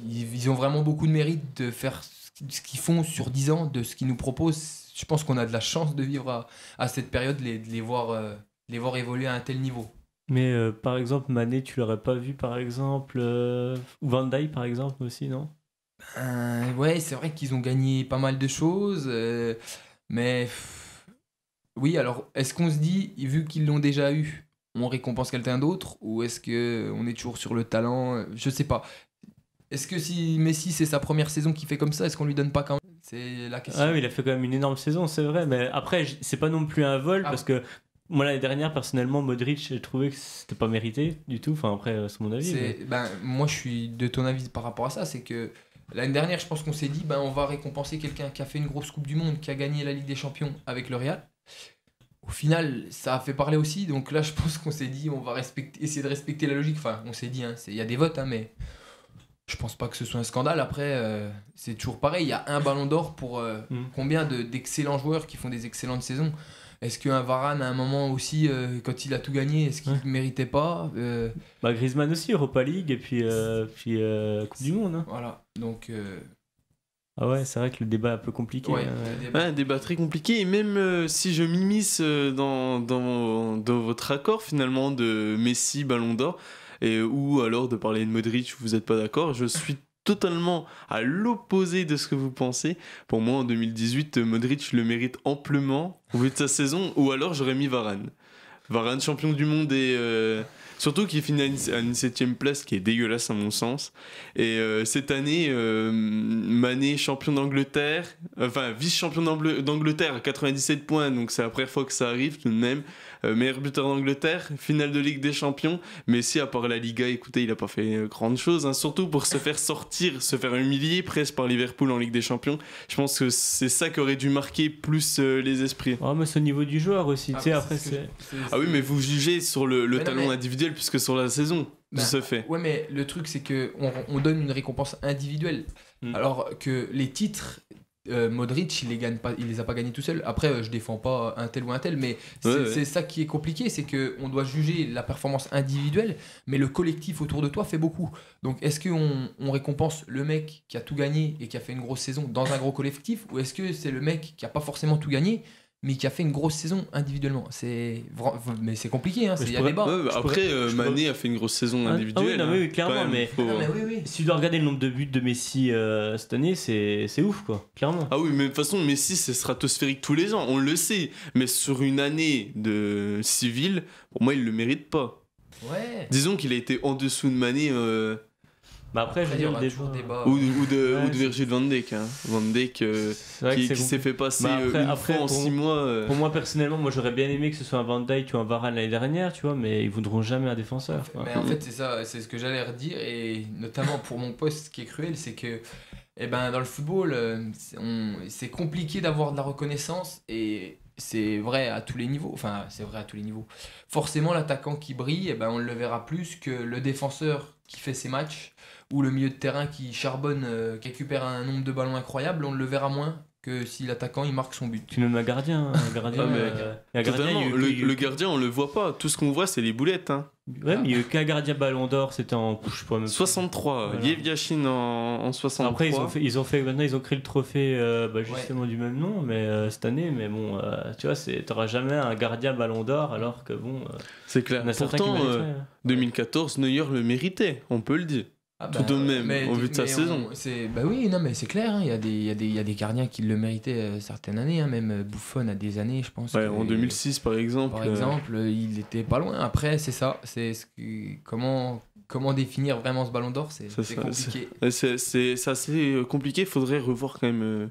ils ont vraiment beaucoup de mérite de faire ce qu'ils font sur 10 ans, de ce qu'ils nous proposent. Je pense qu'on a de la chance de vivre à cette période, de les voir évoluer à un tel niveau. Mais par exemple, Mané, tu l'aurais pas vu par exemple, ou Van Dijk par exemple aussi, non? Ouais, c'est vrai qu'ils ont gagné pas mal de choses, mais... Oui, alors, est-ce qu'on se dit, vu qu'ils l'ont déjà eu, on récompense quelqu'un d'autre? Ou est-ce qu'on est toujours sur le talent? Je sais pas. Est-ce que si Messi, c'est sa première saison qu'il fait comme ça, est-ce qu'on lui donne pas quand même? C'est la question. Ah oui, il a fait quand même une énorme saison, c'est vrai. Mais après, c'est pas non plus un vol, parce que moi, l'année dernière, personnellement, Modric, j'ai trouvé que c'était pas mérité du tout. Enfin, après, c'est mon avis. Moi, je suis de ton avis par rapport à ça. C'est que l'année dernière, je pense qu'on s'est dit, on va récompenser quelqu'un qui a fait une grosse Coupe du Monde, qui a gagné la Ligue des Champions avec le Real. Au final, ça a fait parler aussi. Donc là, je pense qu'on s'est dit, on va essayer de respecter la logique. Enfin, on s'est dit, il y a des votes, mais je pense pas que ce soit un scandale. Après, c'est toujours pareil. Il y a un ballon d'or pour combien d'excellents joueurs qui font des excellentes saisons. Est-ce qu'un Varane, à un moment aussi, quand il a tout gagné, est-ce qu'il ne méritait pas Griezmann aussi, Europa League et puis Coupe du Monde. Hein. Voilà, donc... Ah ouais, c'est vrai que le débat est un peu compliqué. Ouais, un débat très compliqué. Et même si je m'immisce dans votre accord finalement de Messi, Ballon d'Or, ou alors de parler de Modric où vous n'êtes pas d'accord, je suis totalement à l'opposé de ce que vous pensez. Pour moi, en 2018, Modric le mérite amplement au vu de sa saison, ou alors j'aurais mis Varane. Varane, champion du monde et... Surtout qu'il finit à une 7ème place qui est dégueulasse à mon sens. Et cette année, Mané champion d'Angleterre, enfin vice-champion d'Angleterre à 97 points, donc c'est la première fois que ça arrive tout de même. Meilleur buteur d'Angleterre, finale de Ligue des Champions. Messi, à part la Liga, écoutez, il a pas fait grande chose, hein, surtout pour se faire sortir, se faire humilier presque par Liverpool en Ligue des Champions. Je pense que c'est ça qui aurait dû marquer plus les esprits. Oh, mais c'est au niveau du joueur aussi, tu sais, après c'est... Ah oui, mais vous jugez sur le talent individuel plus que sur la saison. Ça fait. Ouais, mais le truc, c'est qu'on donne une récompense individuelle. Alors que les titres, Modric, il les a pas gagnés tout seul. Après, je défends pas un tel ou un tel, mais c'est ça qui est compliqué, c'est qu'on doit juger la performance individuelle, mais le collectif autour de toi fait beaucoup. Donc, est-ce qu'on récompense le mec qui a tout gagné et qui a fait une grosse saison dans un gros collectif, ou est-ce que c'est le mec qui a pas forcément tout gagné mais qui a fait une grosse saison individuellement? Mais c'est compliqué, hein, il y a débat. Après, Mané a fait une grosse saison individuelle. Ah oui, clairement, mais si tu dois regarder le nombre de buts de Messi cette année, c'est ouf, quoi, clairement. Ah oui, mais de toute façon, Messi, c'est stratosphérique tous les ans, on le sait. Mais sur une année de civil, pour moi, il le mérite pas. Ouais. Disons qu'il a été en dessous de Mané... Bah après, je veux dire, le débat. Ou de Virgil van Dijk. Hein. Van Dijk qui s'est fait passer une fois en 6 mois. Pour moi, personnellement, j'aurais bien aimé que ce soit un Van Dijk ou un Varane l'année dernière, tu vois, mais ils voudront jamais un défenseur. Mais en fait, c'est ce que j'allais redire, et notamment pour mon poste, ce qui est cruel, c'est que dans le football, c'est compliqué d'avoir de la reconnaissance, et c'est vrai à tous les niveaux. Forcément, l'attaquant qui brille, on le verra plus que le défenseur qui fait ses matchs, ou le milieu de terrain qui charbonne, qui récupère un nombre de ballons incroyable, on le verra moins que si l'attaquant il marque son but. Tu nommes un gardien. Le gardien, on le voit pas. Tout ce qu'on voit, c'est les boulettes. Hein. Ouais, mais il y a eu qu'un gardien Ballon d'Or, c'était en 63. Voilà. Yev Yashin en 63. Après, maintenant ils ont créé le trophée justement du même nom, mais cette année, mais bon, tu vois, t'auras jamais un gardien Ballon d'Or, alors que bon. C'est clair. Pourtant, 2014, Neuer le méritait, on peut le dire. Tout de même, au vu de sa saison. Mais c'est clair, hein, il y a des gardiens qui le méritaient certaines années, hein, même Buffon a des années, je pense. En 2006, par exemple. Il était pas loin. Après, c'est ça. Comment définir vraiment ce Ballon d'Or, c'est compliqué. C'est assez compliqué. Il faudrait revoir quand même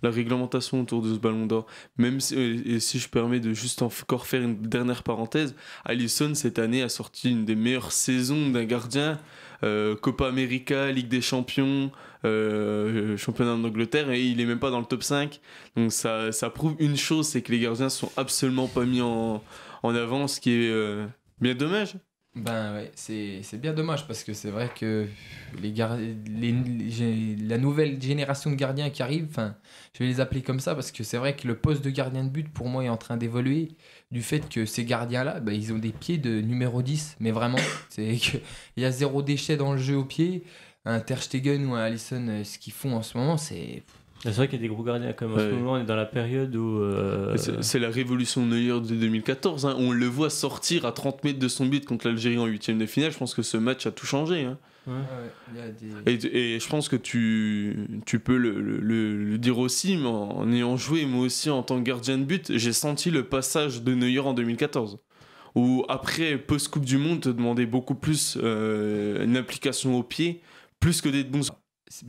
la réglementation autour de ce Ballon d'Or. Même si je permets de juste encore faire une dernière parenthèse, Alisson, cette année, a sorti une des meilleures saisons d'un gardien. Copa América, Ligue des Champions, championnat d'Angleterre, et il est même pas dans le top 5. Donc ça prouve une chose, c'est que les gardiens sont absolument pas mis en avant, ce qui est bien dommage. C'est bien dommage, parce que c'est vrai que la nouvelle génération de gardiens qui arrive, je vais les appeler comme ça, parce que c'est vrai que le poste de gardien de but pour moi est en train d'évoluer, du fait que ces gardiens-là, ils ont des pieds de numéro 10, mais vraiment, il y a zéro déchet dans le jeu au pied. Un Ter Stegen ou un Alisson, ce qu'ils font en ce moment, c'est vrai qu'il y a des gros gardiens quand même. En ce moment, on est dans la période où... C'est la révolution de Neuer de 2014. Hein. On le voit sortir à 30 mètres de son but contre l'Algérie en 8ème de finale. Je pense que ce match a tout changé. Hein. Et je pense que tu peux le dire aussi, mais en ayant joué moi aussi en tant que gardien de but, j'ai senti le passage de Neuer en 2014. Où après, post-Coupe du Monde, te demandait beaucoup plus une application au pied, plus que d'être bon.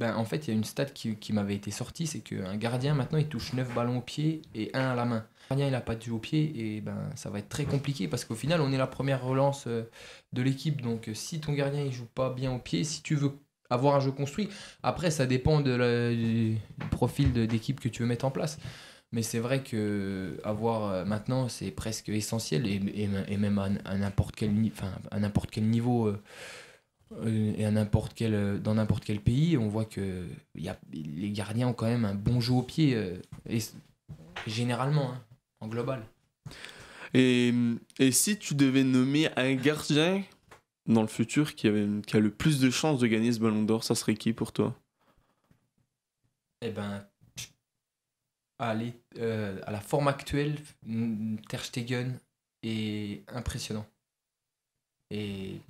En fait, il y a une stat qui m'avait été sortie, c'est qu'un gardien, maintenant, il touche 9 ballons au pied et 1 à la main. Le gardien, il n'a pas de jeu au pied, et ça va être très compliqué, parce qu'au final, on est la première relance de l'équipe. Donc, si ton gardien il joue pas bien au pied, si tu veux avoir un jeu construit, après, ça dépend du profil d'équipe que tu veux mettre en place. Mais c'est vrai que maintenant, c'est presque essentiel, et même à n'importe quel niveau... et dans n'importe quel pays, on voit que les gardiens ont quand même un bon jeu au pied, généralement, en global. Et si tu devais nommer un gardien dans le futur qui a le plus de chances de gagner ce Ballon d'Or, ça serait qui pour toi? Eh ben, à la forme actuelle, Ter Stegen est impressionnant. Et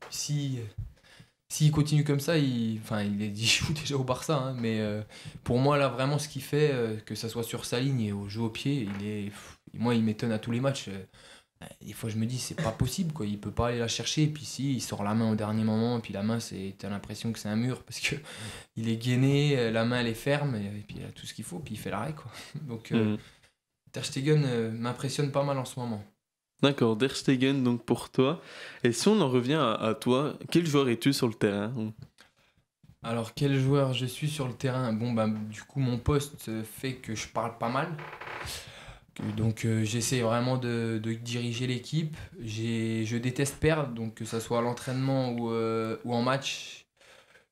s'il continue comme ça, il joue déjà au Barça, hein, mais pour moi, là, vraiment, ce qu'il fait, que ça soit sur sa ligne et au jeu au pied, moi, il m'étonne à tous les matchs. Des fois, je me dis, c'est pas possible, quoi. Il peut pas aller la chercher, et puis si, il sort la main au dernier moment, et puis la main, t'as l'impression que c'est un mur, parce que il est gainé, la main, elle est ferme, et puis il a tout ce qu'il faut, puis il fait l'arrêt, quoi. Donc, Ter Stegen m'impressionne pas mal en ce moment. D'accord, Ter Stegen donc pour toi. Et si on en revient à toi, quel joueur es-tu sur le terrain? Alors, quel joueur je suis sur le terrain? Bon, bah, du coup, mon poste fait que je parle pas mal. Donc, j'essaie vraiment de diriger l'équipe. Je déteste perdre, donc que ça soit à l'entraînement ou en match,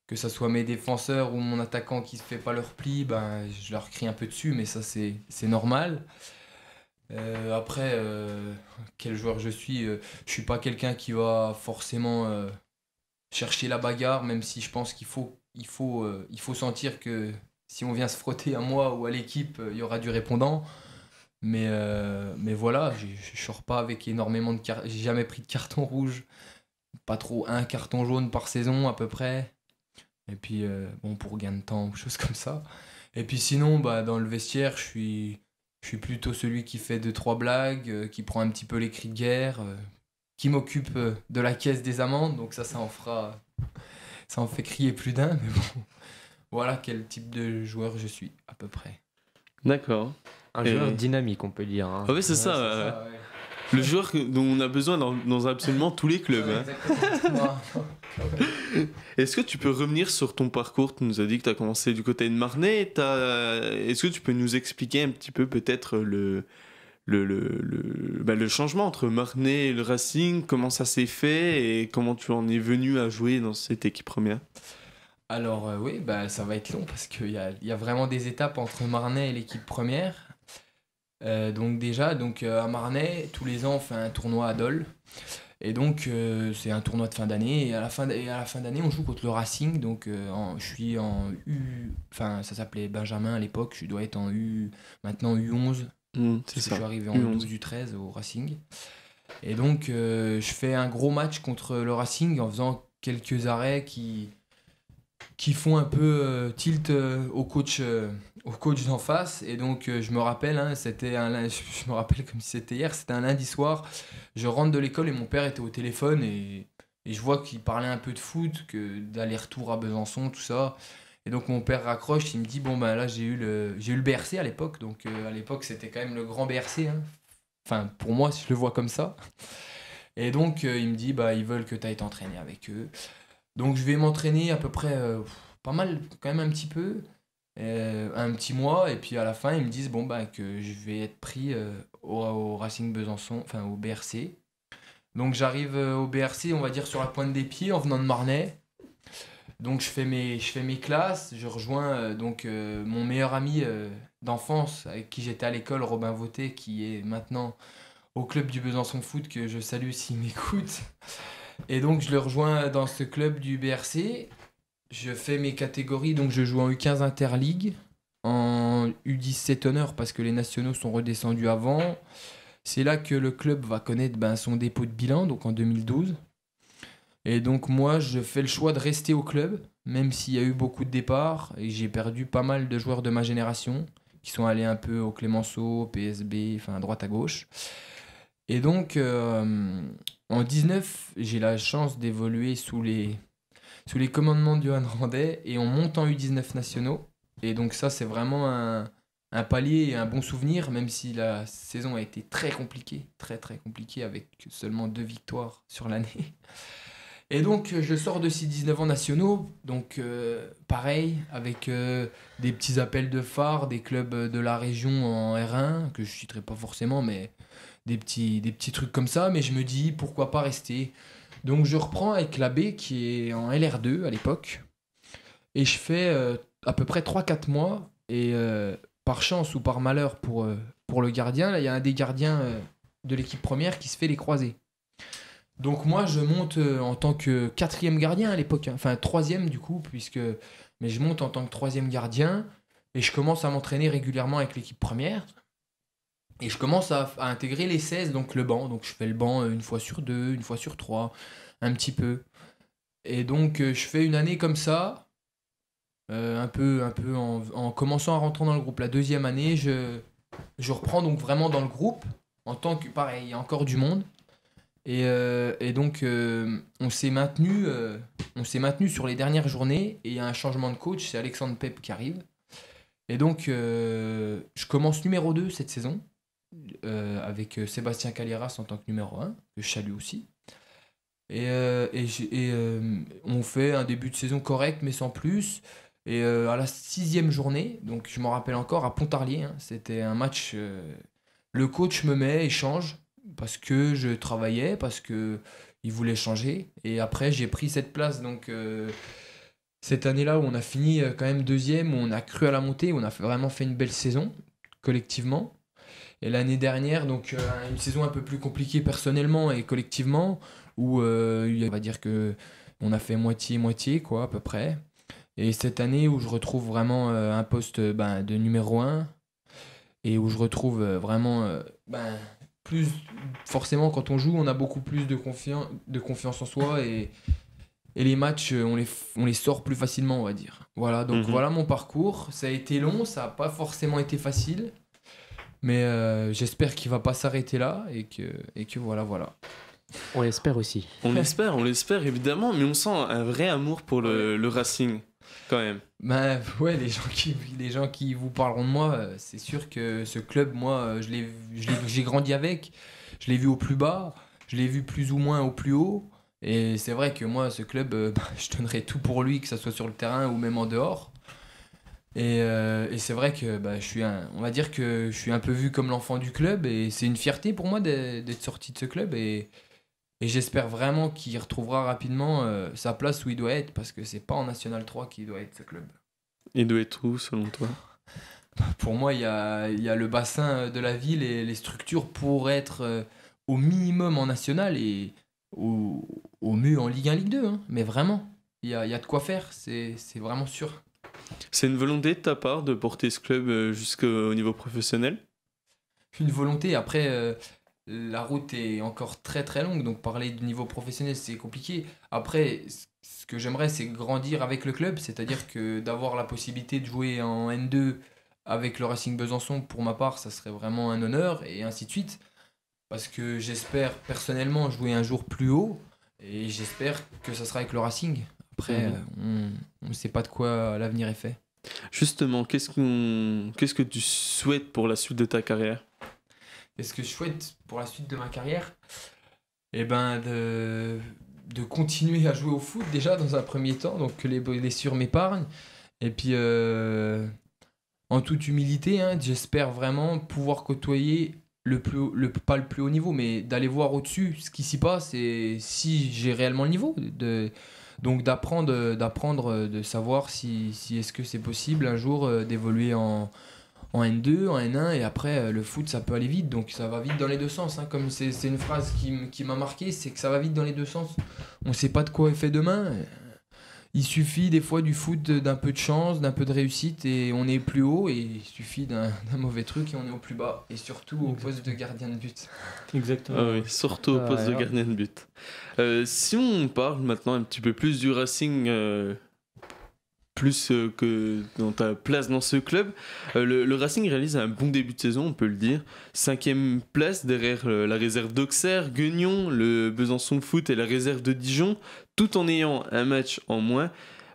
que ça soit mes défenseurs ou mon attaquant qui se fait pas leur pli, ben, je leur crie un peu dessus, mais ça, c'est normal. Après, quel joueur je suis suis pas quelqu'un qui va forcément chercher la bagarre, même si je pense qu'il faut sentir que si on vient se frotter à moi ou à l'équipe, il y aura du répondant. Mais voilà, je sors pas avec énormément de cartes. J'ai jamais pris de carton rouge, pas trop, un carton jaune par saison à peu près. Et puis bon, pour gain de temps ou choses comme ça. Et puis sinon, bah, dans le vestiaire, je suis plutôt celui qui fait 2-3 blagues, qui prend un petit peu les cris de guerre, qui m'occupe de la caisse des amendes, donc ça en fait crier plus d'un, mais bon, voilà quel type de joueur je suis, à peu près. D'accord. Un joueur dynamique, on peut dire. Hein. Ah oui, c'est ça. Le joueur dont on a besoin dans absolument tous les clubs. Hein. Est-ce que tu peux revenir sur ton parcours? Tu nous as dit que tu as commencé du côté de Marnay. Est-ce que tu peux nous expliquer un petit peu peut-être le changement entre Marnay et le Racing? Comment ça s'est fait et comment tu en es venu à jouer dans cette équipe première? Alors oui, bah, ça va être long parce qu'il y a vraiment des étapes entre Marnay et l'équipe première. Donc à Marnay, tous les ans on fait un tournoi à Dole. Et donc c'est un tournoi de fin d'année. Et à la fin d'année on joue contre le Racing. Donc je suis en U... Enfin ça s'appelait Benjamin à l'époque. Je dois être en maintenant U11. C'est ça. Je suis arrivé en U12, U13 au Racing. Et donc je fais un gros match contre le Racing en faisant quelques arrêts qui font un peu tilt au coach d'en face. Et donc je me rappelle, hein, je me rappelle comme si c'était hier, c'était un lundi soir, je rentre de l'école et mon père était au téléphone et je vois qu'il parlait un peu de foot, d'aller-retour à Besançon, tout ça. Et donc mon père raccroche, il me dit bon ben là j'ai eu le BRC à l'époque, donc à l'époque c'était quand même le grand BRC, hein. Enfin pour moi si je le vois comme ça. Et donc il me dit bah ils veulent que tu ailles t'entraîner avec eux. Donc je vais m'entraîner à peu près pas mal, quand même un petit peu, un petit mois, et puis à la fin ils me disent bon bah que je vais être pris au Racing Besançon, enfin au BRC. Donc j'arrive au BRC, on va dire sur la pointe des pieds en venant de Marnay. Donc je fais mes classes, je rejoins mon meilleur ami d'enfance avec qui j'étais à l'école, Robin Vauté, qui est maintenant au club du Besançon Foot, que je salue s'il m'écoute. Et donc je le rejoins dans ce club du BRC, je fais mes catégories, donc je joue en U15 Interligue, en U17 Honneur parce que les nationaux sont redescendus avant. C'est là que le club va connaître son dépôt de bilan, donc en 2012. Et donc moi je fais le choix de rester au club, même s'il y a eu beaucoup de départs, et j'ai perdu pas mal de joueurs de ma génération, qui sont allés un peu au Clémenceau, au PSB, enfin à droite à gauche. Et donc en 19, j'ai la chance d'évoluer sous les commandements de Johan Randet et on monte en U19 nationaux. Et donc ça, c'est vraiment un palier et un bon souvenir, même si la saison a été très compliquée, très très compliquée, avec seulement 2 victoires sur l'année. Et donc je sors de ces 19 ans nationaux, donc pareil, avec des petits appels de phare, des clubs de la région en R1, que je ne citerai pas forcément, mais des petits trucs comme ça, mais je me dis pourquoi pas rester. Donc je reprends avec l'abbé qui est en LR2 à l'époque, et je fais à peu près 3-4 mois, et par chance ou par malheur pour pour le gardien, là, il y a un des gardiens de l'équipe première qui se fait les croisés. Donc moi, je monte en tant que 4e gardien à l'époque, hein. Enfin 3e du coup, mais je monte en tant que 3e gardien et je commence à m'entraîner régulièrement avec l'équipe première. Et je commence à intégrer les 16, donc le banc. Donc je fais le banc une fois sur 2, une fois sur 3, un petit peu. Et donc je fais une année comme ça, un peu en commençant à rentrer dans le groupe. La 2e année, je reprends donc vraiment dans le groupe, en tant que, pareil, il y a encore du monde. Et donc on s'est maintenu sur les dernières journées et il y a un changement de coach, c'est Alexandre Pep qui arrive. Et donc je commence numéro 2 cette saison avec Sébastien Calieras en tant que numéro 1, que je salue aussi. Et on fait un début de saison correct mais sans plus. Et à la 6e journée, donc je m'en rappelle encore, à Pontarlier, hein, c'était un match, le coach me met et change. Parce que je travaillais, parce qu'il voulait changer. Et après, j'ai pris cette place. Donc, cette année-là où on a fini quand même 2e, où on a cru à la montée, où on a vraiment fait une belle saison, collectivement. Et l'année dernière, donc une saison un peu plus compliquée personnellement et collectivement, où on va dire qu'on a fait moitié-moitié, quoi, à peu près. Et cette année où je retrouve vraiment un poste de numéro 1, et où je retrouve vraiment... plus forcément quand on joue on a beaucoup plus de confiance en soi et les matchs on les sort plus facilement, on va dire. Voilà, donc voilà mon parcours. Ça a été long, ça n'a pas forcément été facile, mais j'espère qu'il va pas s'arrêter là et que voilà. On l'espère aussi. On l'espère évidemment, mais on sent un vrai amour pour le Racing quand même. Ouais, les gens qui vous parleront de moi, c'est sûr que ce club, moi, j'ai grandi avec, je l'ai vu au plus bas, je l'ai vu plus ou moins au plus haut, et c'est vrai que moi, ce club, je donnerais tout pour lui, que ça soit sur le terrain ou même en dehors. Et c'est vrai que on va dire que je suis un peu vu comme l'enfant du club, et c'est une fierté pour moi d'être sorti de ce club, et j'espère vraiment qu'il retrouvera rapidement sa place où il doit être, parce que c'est pas en National 3 qu'il doit être ce club. Il doit être où selon toi ? Pour moi, il y a le bassin de la ville et les structures pour être au minimum en National et au mieux en Ligue 1, Ligue 2. Hein. Mais vraiment, il y a de quoi faire, c'est vraiment sûr. C'est une volonté de ta part de porter ce club jusqu'au niveau professionnel ? Une volonté, après... la route est encore très très longue, donc parler du niveau professionnel c'est compliqué. Après, ce que j'aimerais c'est grandir avec le club, c'est-à-dire que d'avoir la possibilité de jouer en N2 avec le Racing Besançon, pour ma part, ça serait vraiment un honneur, et ainsi de suite. Parce que j'espère personnellement jouer un jour plus haut, et j'espère que ça sera avec le Racing. Après, on ne sait pas de quoi l'avenir est fait. Justement, qu'est-ce que tu souhaites pour la suite de ta carrière ? Qu'est-ce que je souhaite pour la suite de ma carrière ? Eh ben, de continuer à jouer au foot déjà dans un premier temps, donc que les blessures m'épargnent. Et puis, en toute humilité, hein, j'espère vraiment pouvoir côtoyer pas le plus haut niveau, mais d'aller voir au-dessus ce qui s'y passe et si j'ai réellement le niveau. Donc d'apprendre, de savoir si est-ce que c'est possible un jour d'évoluer en N2, en N1, et après le foot ça peut aller vite, donc ça va vite dans les deux sens, hein. Comme c'est une phrase qui m'a marqué, c'est que ça va vite dans les deux sens. On sait pas de quoi est fait demain, il suffit des fois du foot d'un peu de chance, d'un peu de réussite et on est plus haut, et il suffit d'un mauvais truc et on est au plus bas, et surtout au poste de gardien de but. Exactement. Ah oui, surtout au poste de gardien de but. Si on parle maintenant un petit peu plus du Racing, plus que dans ta place dans ce club, le Racing réalise un bon début de saison, on peut le dire. 5e place derrière la réserve d'Auxerre, Guignon, le Besançon Foot et la réserve de Dijon, tout en ayant un match en moins,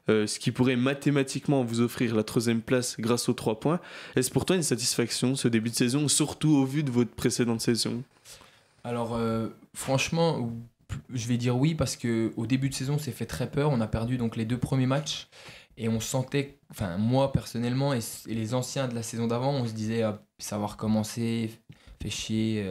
ce qui pourrait mathématiquement vous offrir la 3e place grâce aux 3 points. Est-ce pour toi une satisfaction ce début de saison, surtout au vu de votre précédente saison ? Alors franchement, je vais dire oui, parce qu'au début de saison, c'est fait très peur. On a perdu donc les 2 premiers matchs. Et on sentait, enfin moi personnellement et les anciens de la saison d'avant, on se disait ça va recommencer, fait chier.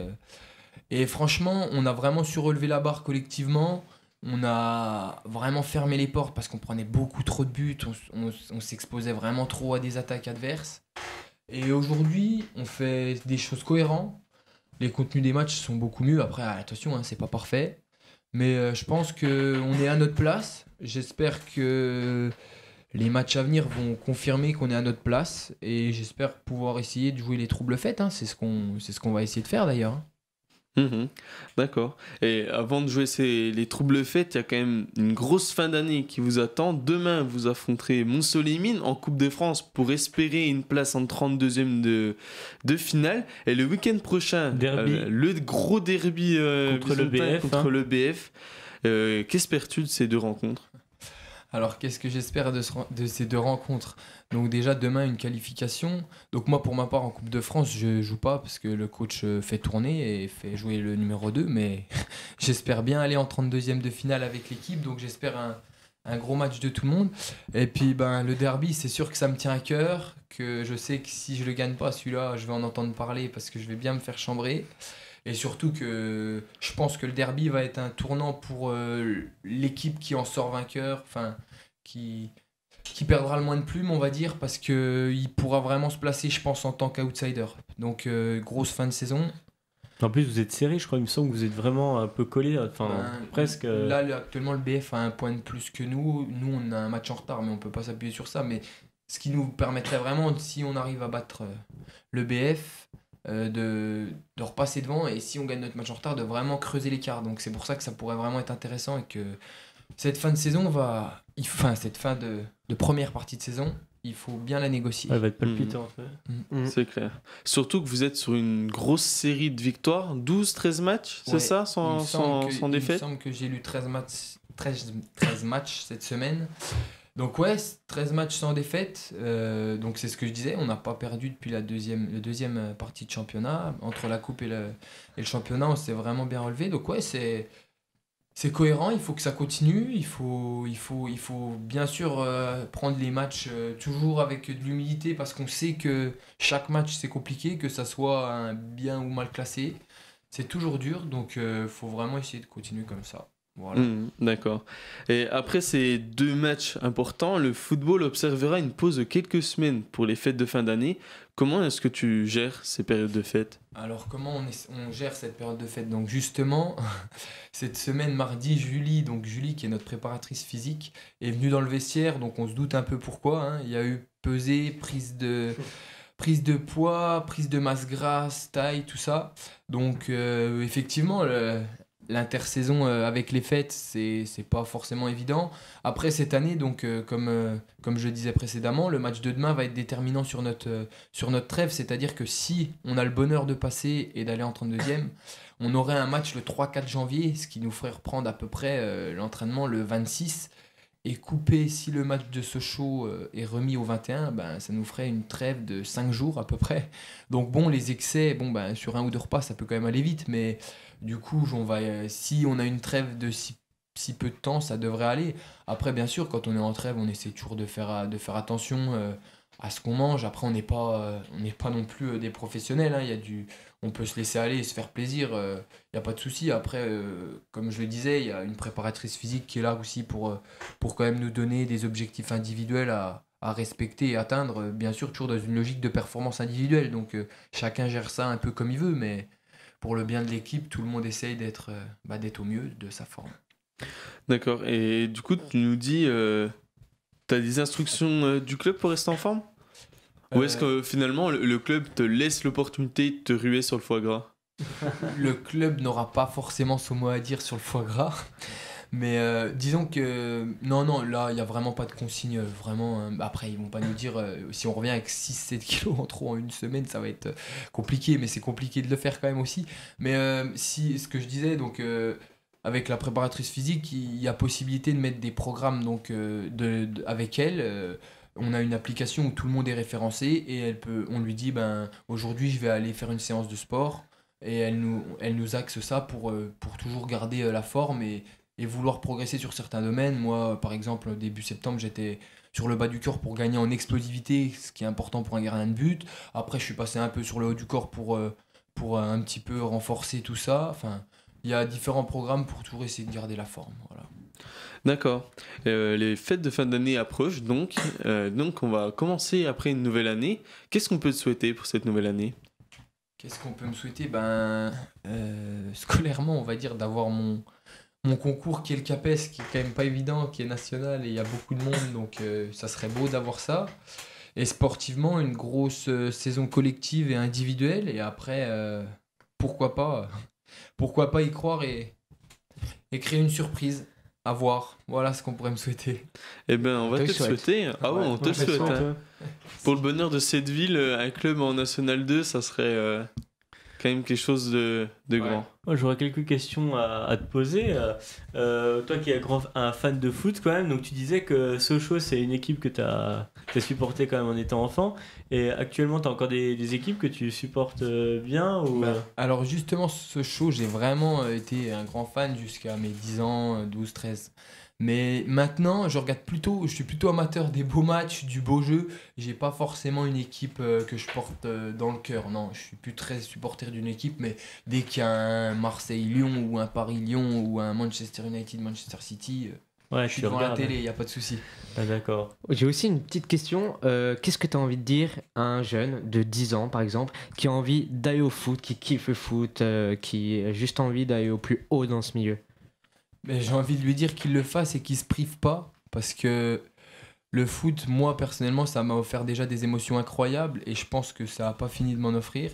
Et franchement, on a vraiment su relever la barre collectivement. On a vraiment fermé les portes parce qu'on prenait beaucoup trop de buts. On s'exposait vraiment trop à des attaques adverses. Et aujourd'hui, on fait des choses cohérentes. Les contenus des matchs sont beaucoup mieux. Après, attention, hein, c'est pas parfait. Mais je pense qu'on est à notre place. J'espère que les matchs à venir vont confirmer qu'on est à notre place. Et j'espère pouvoir essayer de jouer les troubles faites. Hein. C'est ce qu'on va essayer de faire d'ailleurs. Hein. D'accord. Et avant de jouer les troubles fêtes, il y a quand même une grosse fin d'année qui vous attend. Demain, vous affronterez Montsolimine en Coupe de France pour espérer une place en 32e de finale. Et le week-end prochain, le gros derby contre le BF. Contre le BF. Qu'espères-tu de ces deux rencontres ? Alors, qu'est-ce que j'espère de ces deux rencontres ? Donc déjà, demain, une qualification. Donc moi, pour ma part, en Coupe de France, je joue pas parce que le coach fait tourner et fait jouer le numéro 2. Mais j'espère bien aller en 32e de finale avec l'équipe. Donc j'espère un gros match de tout le monde. Et puis, le derby, c'est sûr que ça me tient à cœur. Que je sais que si je le gagne pas, celui-là, je vais en entendre parler parce que je vais bien me faire chambrer. Et surtout que je pense que le derby va être un tournant pour l'équipe qui en sort vainqueur, enfin qui perdra le moins de plumes, on va dire, parce qu'il pourra vraiment se placer, je pense, en tant qu'outsider. Donc, grosse fin de saison. En plus, vous êtes serré, je crois, il me semble que vous êtes vraiment un peu collé, presque. Là, actuellement, le BF a un point de plus que nous. Nous, on a un match en retard, mais on peut pas s'appuyer sur ça. Mais ce qui nous permettrait vraiment, si on arrive à battre le BF... de repasser devant, et si on gagne notre match en retard, de vraiment creuser l'écart. Donc c'est pour ça que ça pourrait vraiment être intéressant, et que cette fin de saison cette fin de première partie de saison, il faut bien la négocier. Elle va être palpitante. C'est clair. Surtout que vous êtes sur une grosse série de victoires, 12-13 matchs, c'est ça, sans défaite. Il me semble que j'ai lu 13 matchs cette semaine. Donc 13 matchs sans défaite, donc c'est ce que je disais, on n'a pas perdu depuis la deuxième partie de championnat. Entre la coupe et le championnat, on s'est vraiment bien relevé. Donc c'est cohérent, il faut que ça continue, il faut bien sûr prendre les matchs toujours avec de l'humilité, parce qu'on sait que chaque match c'est compliqué, que ça soit un bien ou mal classé, c'est toujours dur, donc il faut vraiment essayer de continuer comme ça. Voilà. D'accord. Et après ces deux matchs importants, le football observera une pause de quelques semaines pour les fêtes de fin d'année. Comment est-ce que tu gères ces périodes de fêtes ? Alors comment on gère cette période de fête ? Donc justement, cette semaine, mardi, Julie qui est notre préparatrice physique, est venue dans le vestiaire, donc on se doute un peu pourquoi. Hein. Il y a eu pesée, prise de poids, prise de masse grasse, taille, tout ça. Donc effectivement, l'intersaison avec les fêtes, c'est pas forcément évident. Après cette année, donc comme je le disais précédemment, le match de demain va être déterminant sur notre trêve, c'est-à-dire que si on a le bonheur de passer et d'aller en 32e, on aurait un match le 3-4 janvier, ce qui nous ferait reprendre à peu près l'entraînement le 26, et couper, si le match de Sochaux est remis au 21, ça nous ferait une trêve de 5 jours à peu près. Donc bon, les excès, sur un ou deux repas, ça peut quand même aller vite, mais du coup, si on a une trêve de si peu de temps, ça devrait aller. Après, bien sûr, quand on est en trêve, on essaie toujours de faire attention à ce qu'on mange. Après, on n'est pas non plus des professionnels. Hein. On peut se laisser aller et se faire plaisir. Il n'y a pas de souci. Après, comme je le disais, il y a une préparatrice physique qui est là aussi pour quand même nous donner des objectifs individuels à respecter et atteindre. Bien sûr, toujours dans une logique de performance individuelle. Donc, chacun gère ça un peu comme il veut, mais pour le bien de l'équipe, tout le monde essaye d'être au mieux de sa forme. D'accord. Et du coup, tu nous dis, tu as des instructions du club pour rester en forme ? Ou est-ce que finalement, le club te laisse l'opportunité de te ruer sur le foie gras ? Le club n'aura pas forcément son mot à dire sur le foie gras. Mais disons que non, là, il n'y a vraiment pas de consigne. Vraiment, après, ils ne vont pas nous dire si on revient avec 6-7 kilos en trop en une semaine, ça va être compliqué. Mais c'est compliqué de le faire quand même aussi. Mais ce que je disais, donc avec la préparatrice physique, il y a possibilité de mettre des programmes donc, avec elle. On a une application où tout le monde est référencé et on lui dit aujourd'hui je vais aller faire une séance de sport, et elle nous axe ça pour toujours garder la forme et vouloir progresser sur certains domaines. Moi, par exemple, début septembre, j'étais sur le bas du corps pour gagner en explosivité, ce qui est important pour un gardien de but. Après, je suis passé un peu sur le haut du corps pour un petit peu renforcer tout ça. Enfin, il y a différents programmes pour toujours essayer de garder la forme. Voilà. D'accord. Les fêtes de fin d'année approchent donc on va commencer après une nouvelle année. Qu'est-ce qu'on peut te souhaiter pour cette nouvelle année ? Qu'est-ce qu'on peut me souhaiter? Scolairement, on va dire d'avoir mon concours qui est le CAPES, qui est quand même pas évident, qui est national et il y a beaucoup de monde, donc ça serait beau d'avoir ça. Et sportivement, une grosse saison collective et individuelle. Et après, pourquoi pas y croire et créer une surprise. À voir. Voilà ce qu'on pourrait me souhaiter. Eh ben, on va te le souhaiter. Ah ouais, on te le souhaite. Hein. Pour le bonheur de cette ville, un club en National 2, ça serait quand même quelque chose de grand. Moi, j'aurais quelques questions à te poser. Toi qui es un fan de foot quand même, donc tu disais que Sochaux, c'est une équipe que tu as supportée quand même en étant enfant. Et actuellement, tu as encore des équipes que tu supportes bien ou... Alors justement, Sochaux, j'ai vraiment été un grand fan jusqu'à mes 10 ans, 12, 13. Mais maintenant, je suis plutôt amateur des beaux matchs, du beau jeu. J'ai pas forcément une équipe que je porte dans le cœur. Non, je suis plus très supporter d'une équipe, mais dès qu'il y a un Marseille-Lyon ou un Paris-Lyon ou un Manchester United-Manchester City, je suis devant la télé, il n'y a pas de souci. Ah, d'accord. J'ai aussi une petite question. Qu'est-ce que tu as envie de dire à un jeune de 10 ans, par exemple, qui a envie d'aller au foot, qui kiffe le foot, qui a juste envie d'aller au plus haut dans ce milieu? Mais j'ai envie de lui dire qu'il le fasse et qu'il se prive pas, parce que le foot, moi personnellement, ça m'a offert déjà des émotions incroyables et je pense que ça n'a pas fini de m'en offrir.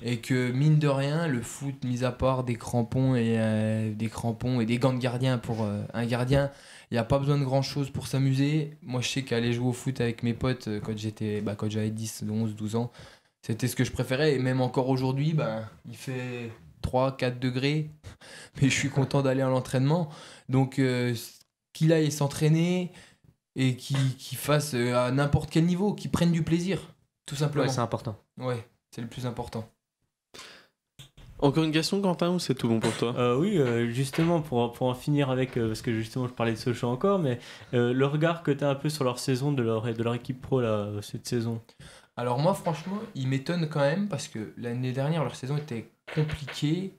Et que mine de rien, le foot, mis à part des crampons et des gants de gardien pour un gardien, il n'y a pas besoin de grand chose pour s'amuser. Moi, je sais qu'aller jouer au foot avec mes potes quand j'avais 10, 11, 12 ans, c'était ce que je préférais. Et même encore aujourd'hui, il fait 3-4 degrés, mais je suis content d'aller à l'entraînement. Donc qu'il aille s'entraîner et qu'il fasse à n'importe quel niveau, qu'il prenne du plaisir, tout simplement. Ouais, c'est important. Ouais, c'est le plus important. Encore une question, Quentin, ou c'est tout bon pour toi? Oui, justement, pour en finir avec, parce que justement je parlais de Sochaux encore, mais le regard que tu as un peu sur leur saison, de leur équipe pro là, cette saison. Alors moi, franchement, ils m'étonnent quand même, parce que l'année dernière, leur saison était compliquée.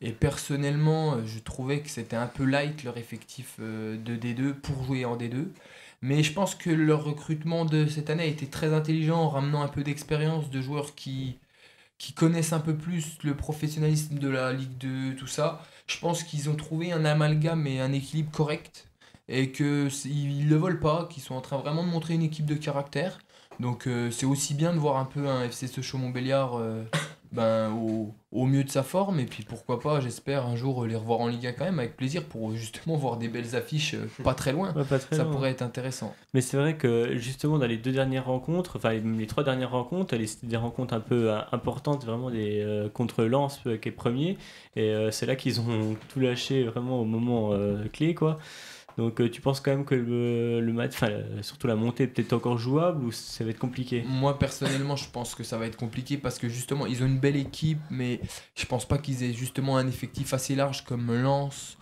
Et personnellement, je trouvais que c'était un peu light leur effectif de D2 pour jouer en D2. Mais je pense que leur recrutement de cette année a été très intelligent en ramenant un peu d'expérience de joueurs qui connaissent un peu plus le professionnalisme de la Ligue 2, tout ça. Je pense qu'ils ont trouvé un amalgame et un équilibre correct et qu'ils ne le volent pas, qu'ils sont en train vraiment de montrer une équipe de caractère. Donc c'est aussi bien de voir un peu un FC Sochaux-Montbéliard au mieux de sa forme, et puis pourquoi pas, j'espère un jour les revoir en Ligue 1 quand même, avec plaisir, pour justement voir des belles affiches pas très loin. Ça pourrait être intéressant. Mais c'est vrai que justement dans les 2 dernières rencontres, enfin les 3 dernières rencontres, c'était des rencontres un peu importantes, vraiment contre Lens qui est premier, et c'est là qu'ils ont tout lâché vraiment au moment clé, quoi. Donc tu penses quand même que le match, surtout la montée, est peut-être encore jouable, ou ça va être compliqué? Moi personnellement, je pense que ça va être compliqué parce que justement ils ont une belle équipe, mais je pense pas qu'ils aient justement un effectif assez large comme Lens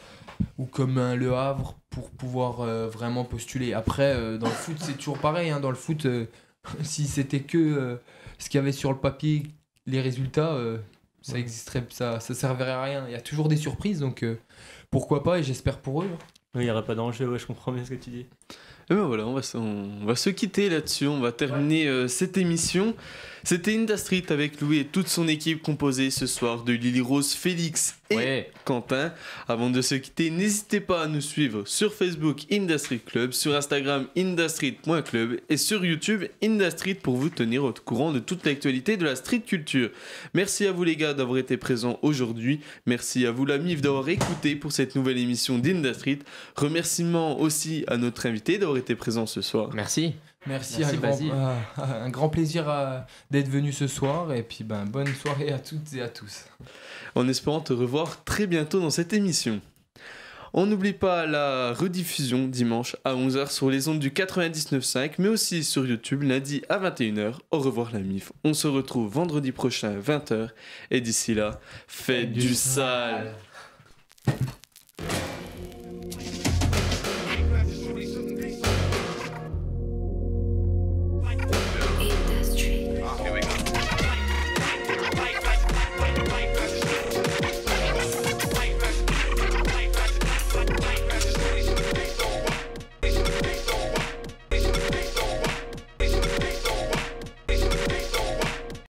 ou comme Le Havre pour pouvoir vraiment postuler. Après, dans le foot, c'est toujours pareil, hein. Dans le foot, si c'était que ce qu'il y avait sur le papier, les résultats, ça existerait, ça servirait à rien. Il y a toujours des surprises, donc pourquoi pas, et j'espère pour eux. Oui, il n'y aurait pas d'enjeu, ouais, je comprends bien ce que tu dis. Et ben voilà, on va se quitter là-dessus, on va terminer cette émission. C'était Industry avec Louis et toute son équipe composée ce soir de Lily Rose, Félix et Quentin. Avant de se quitter, n'hésitez pas à nous suivre sur Facebook Industry Club, sur Instagram industry.club et sur YouTube Industry pour vous tenir au courant de toute l'actualité de la street culture. Merci à vous les gars d'avoir été présents aujourd'hui. Merci à vous la MIF d'avoir écouté pour cette nouvelle émission d'Industry. Remerciements aussi à notre invité d'avoir été présent ce soir. Merci. Merci, un grand plaisir d'être venu ce soir, et puis bonne soirée à toutes et à tous. En espérant te revoir très bientôt dans cette émission. On n'oublie pas la rediffusion dimanche à 11h sur les ondes du 99.5, mais aussi sur YouTube lundi à 21h. Au revoir la MIF, on se retrouve vendredi prochain à 20h, et d'ici là, faites du sale.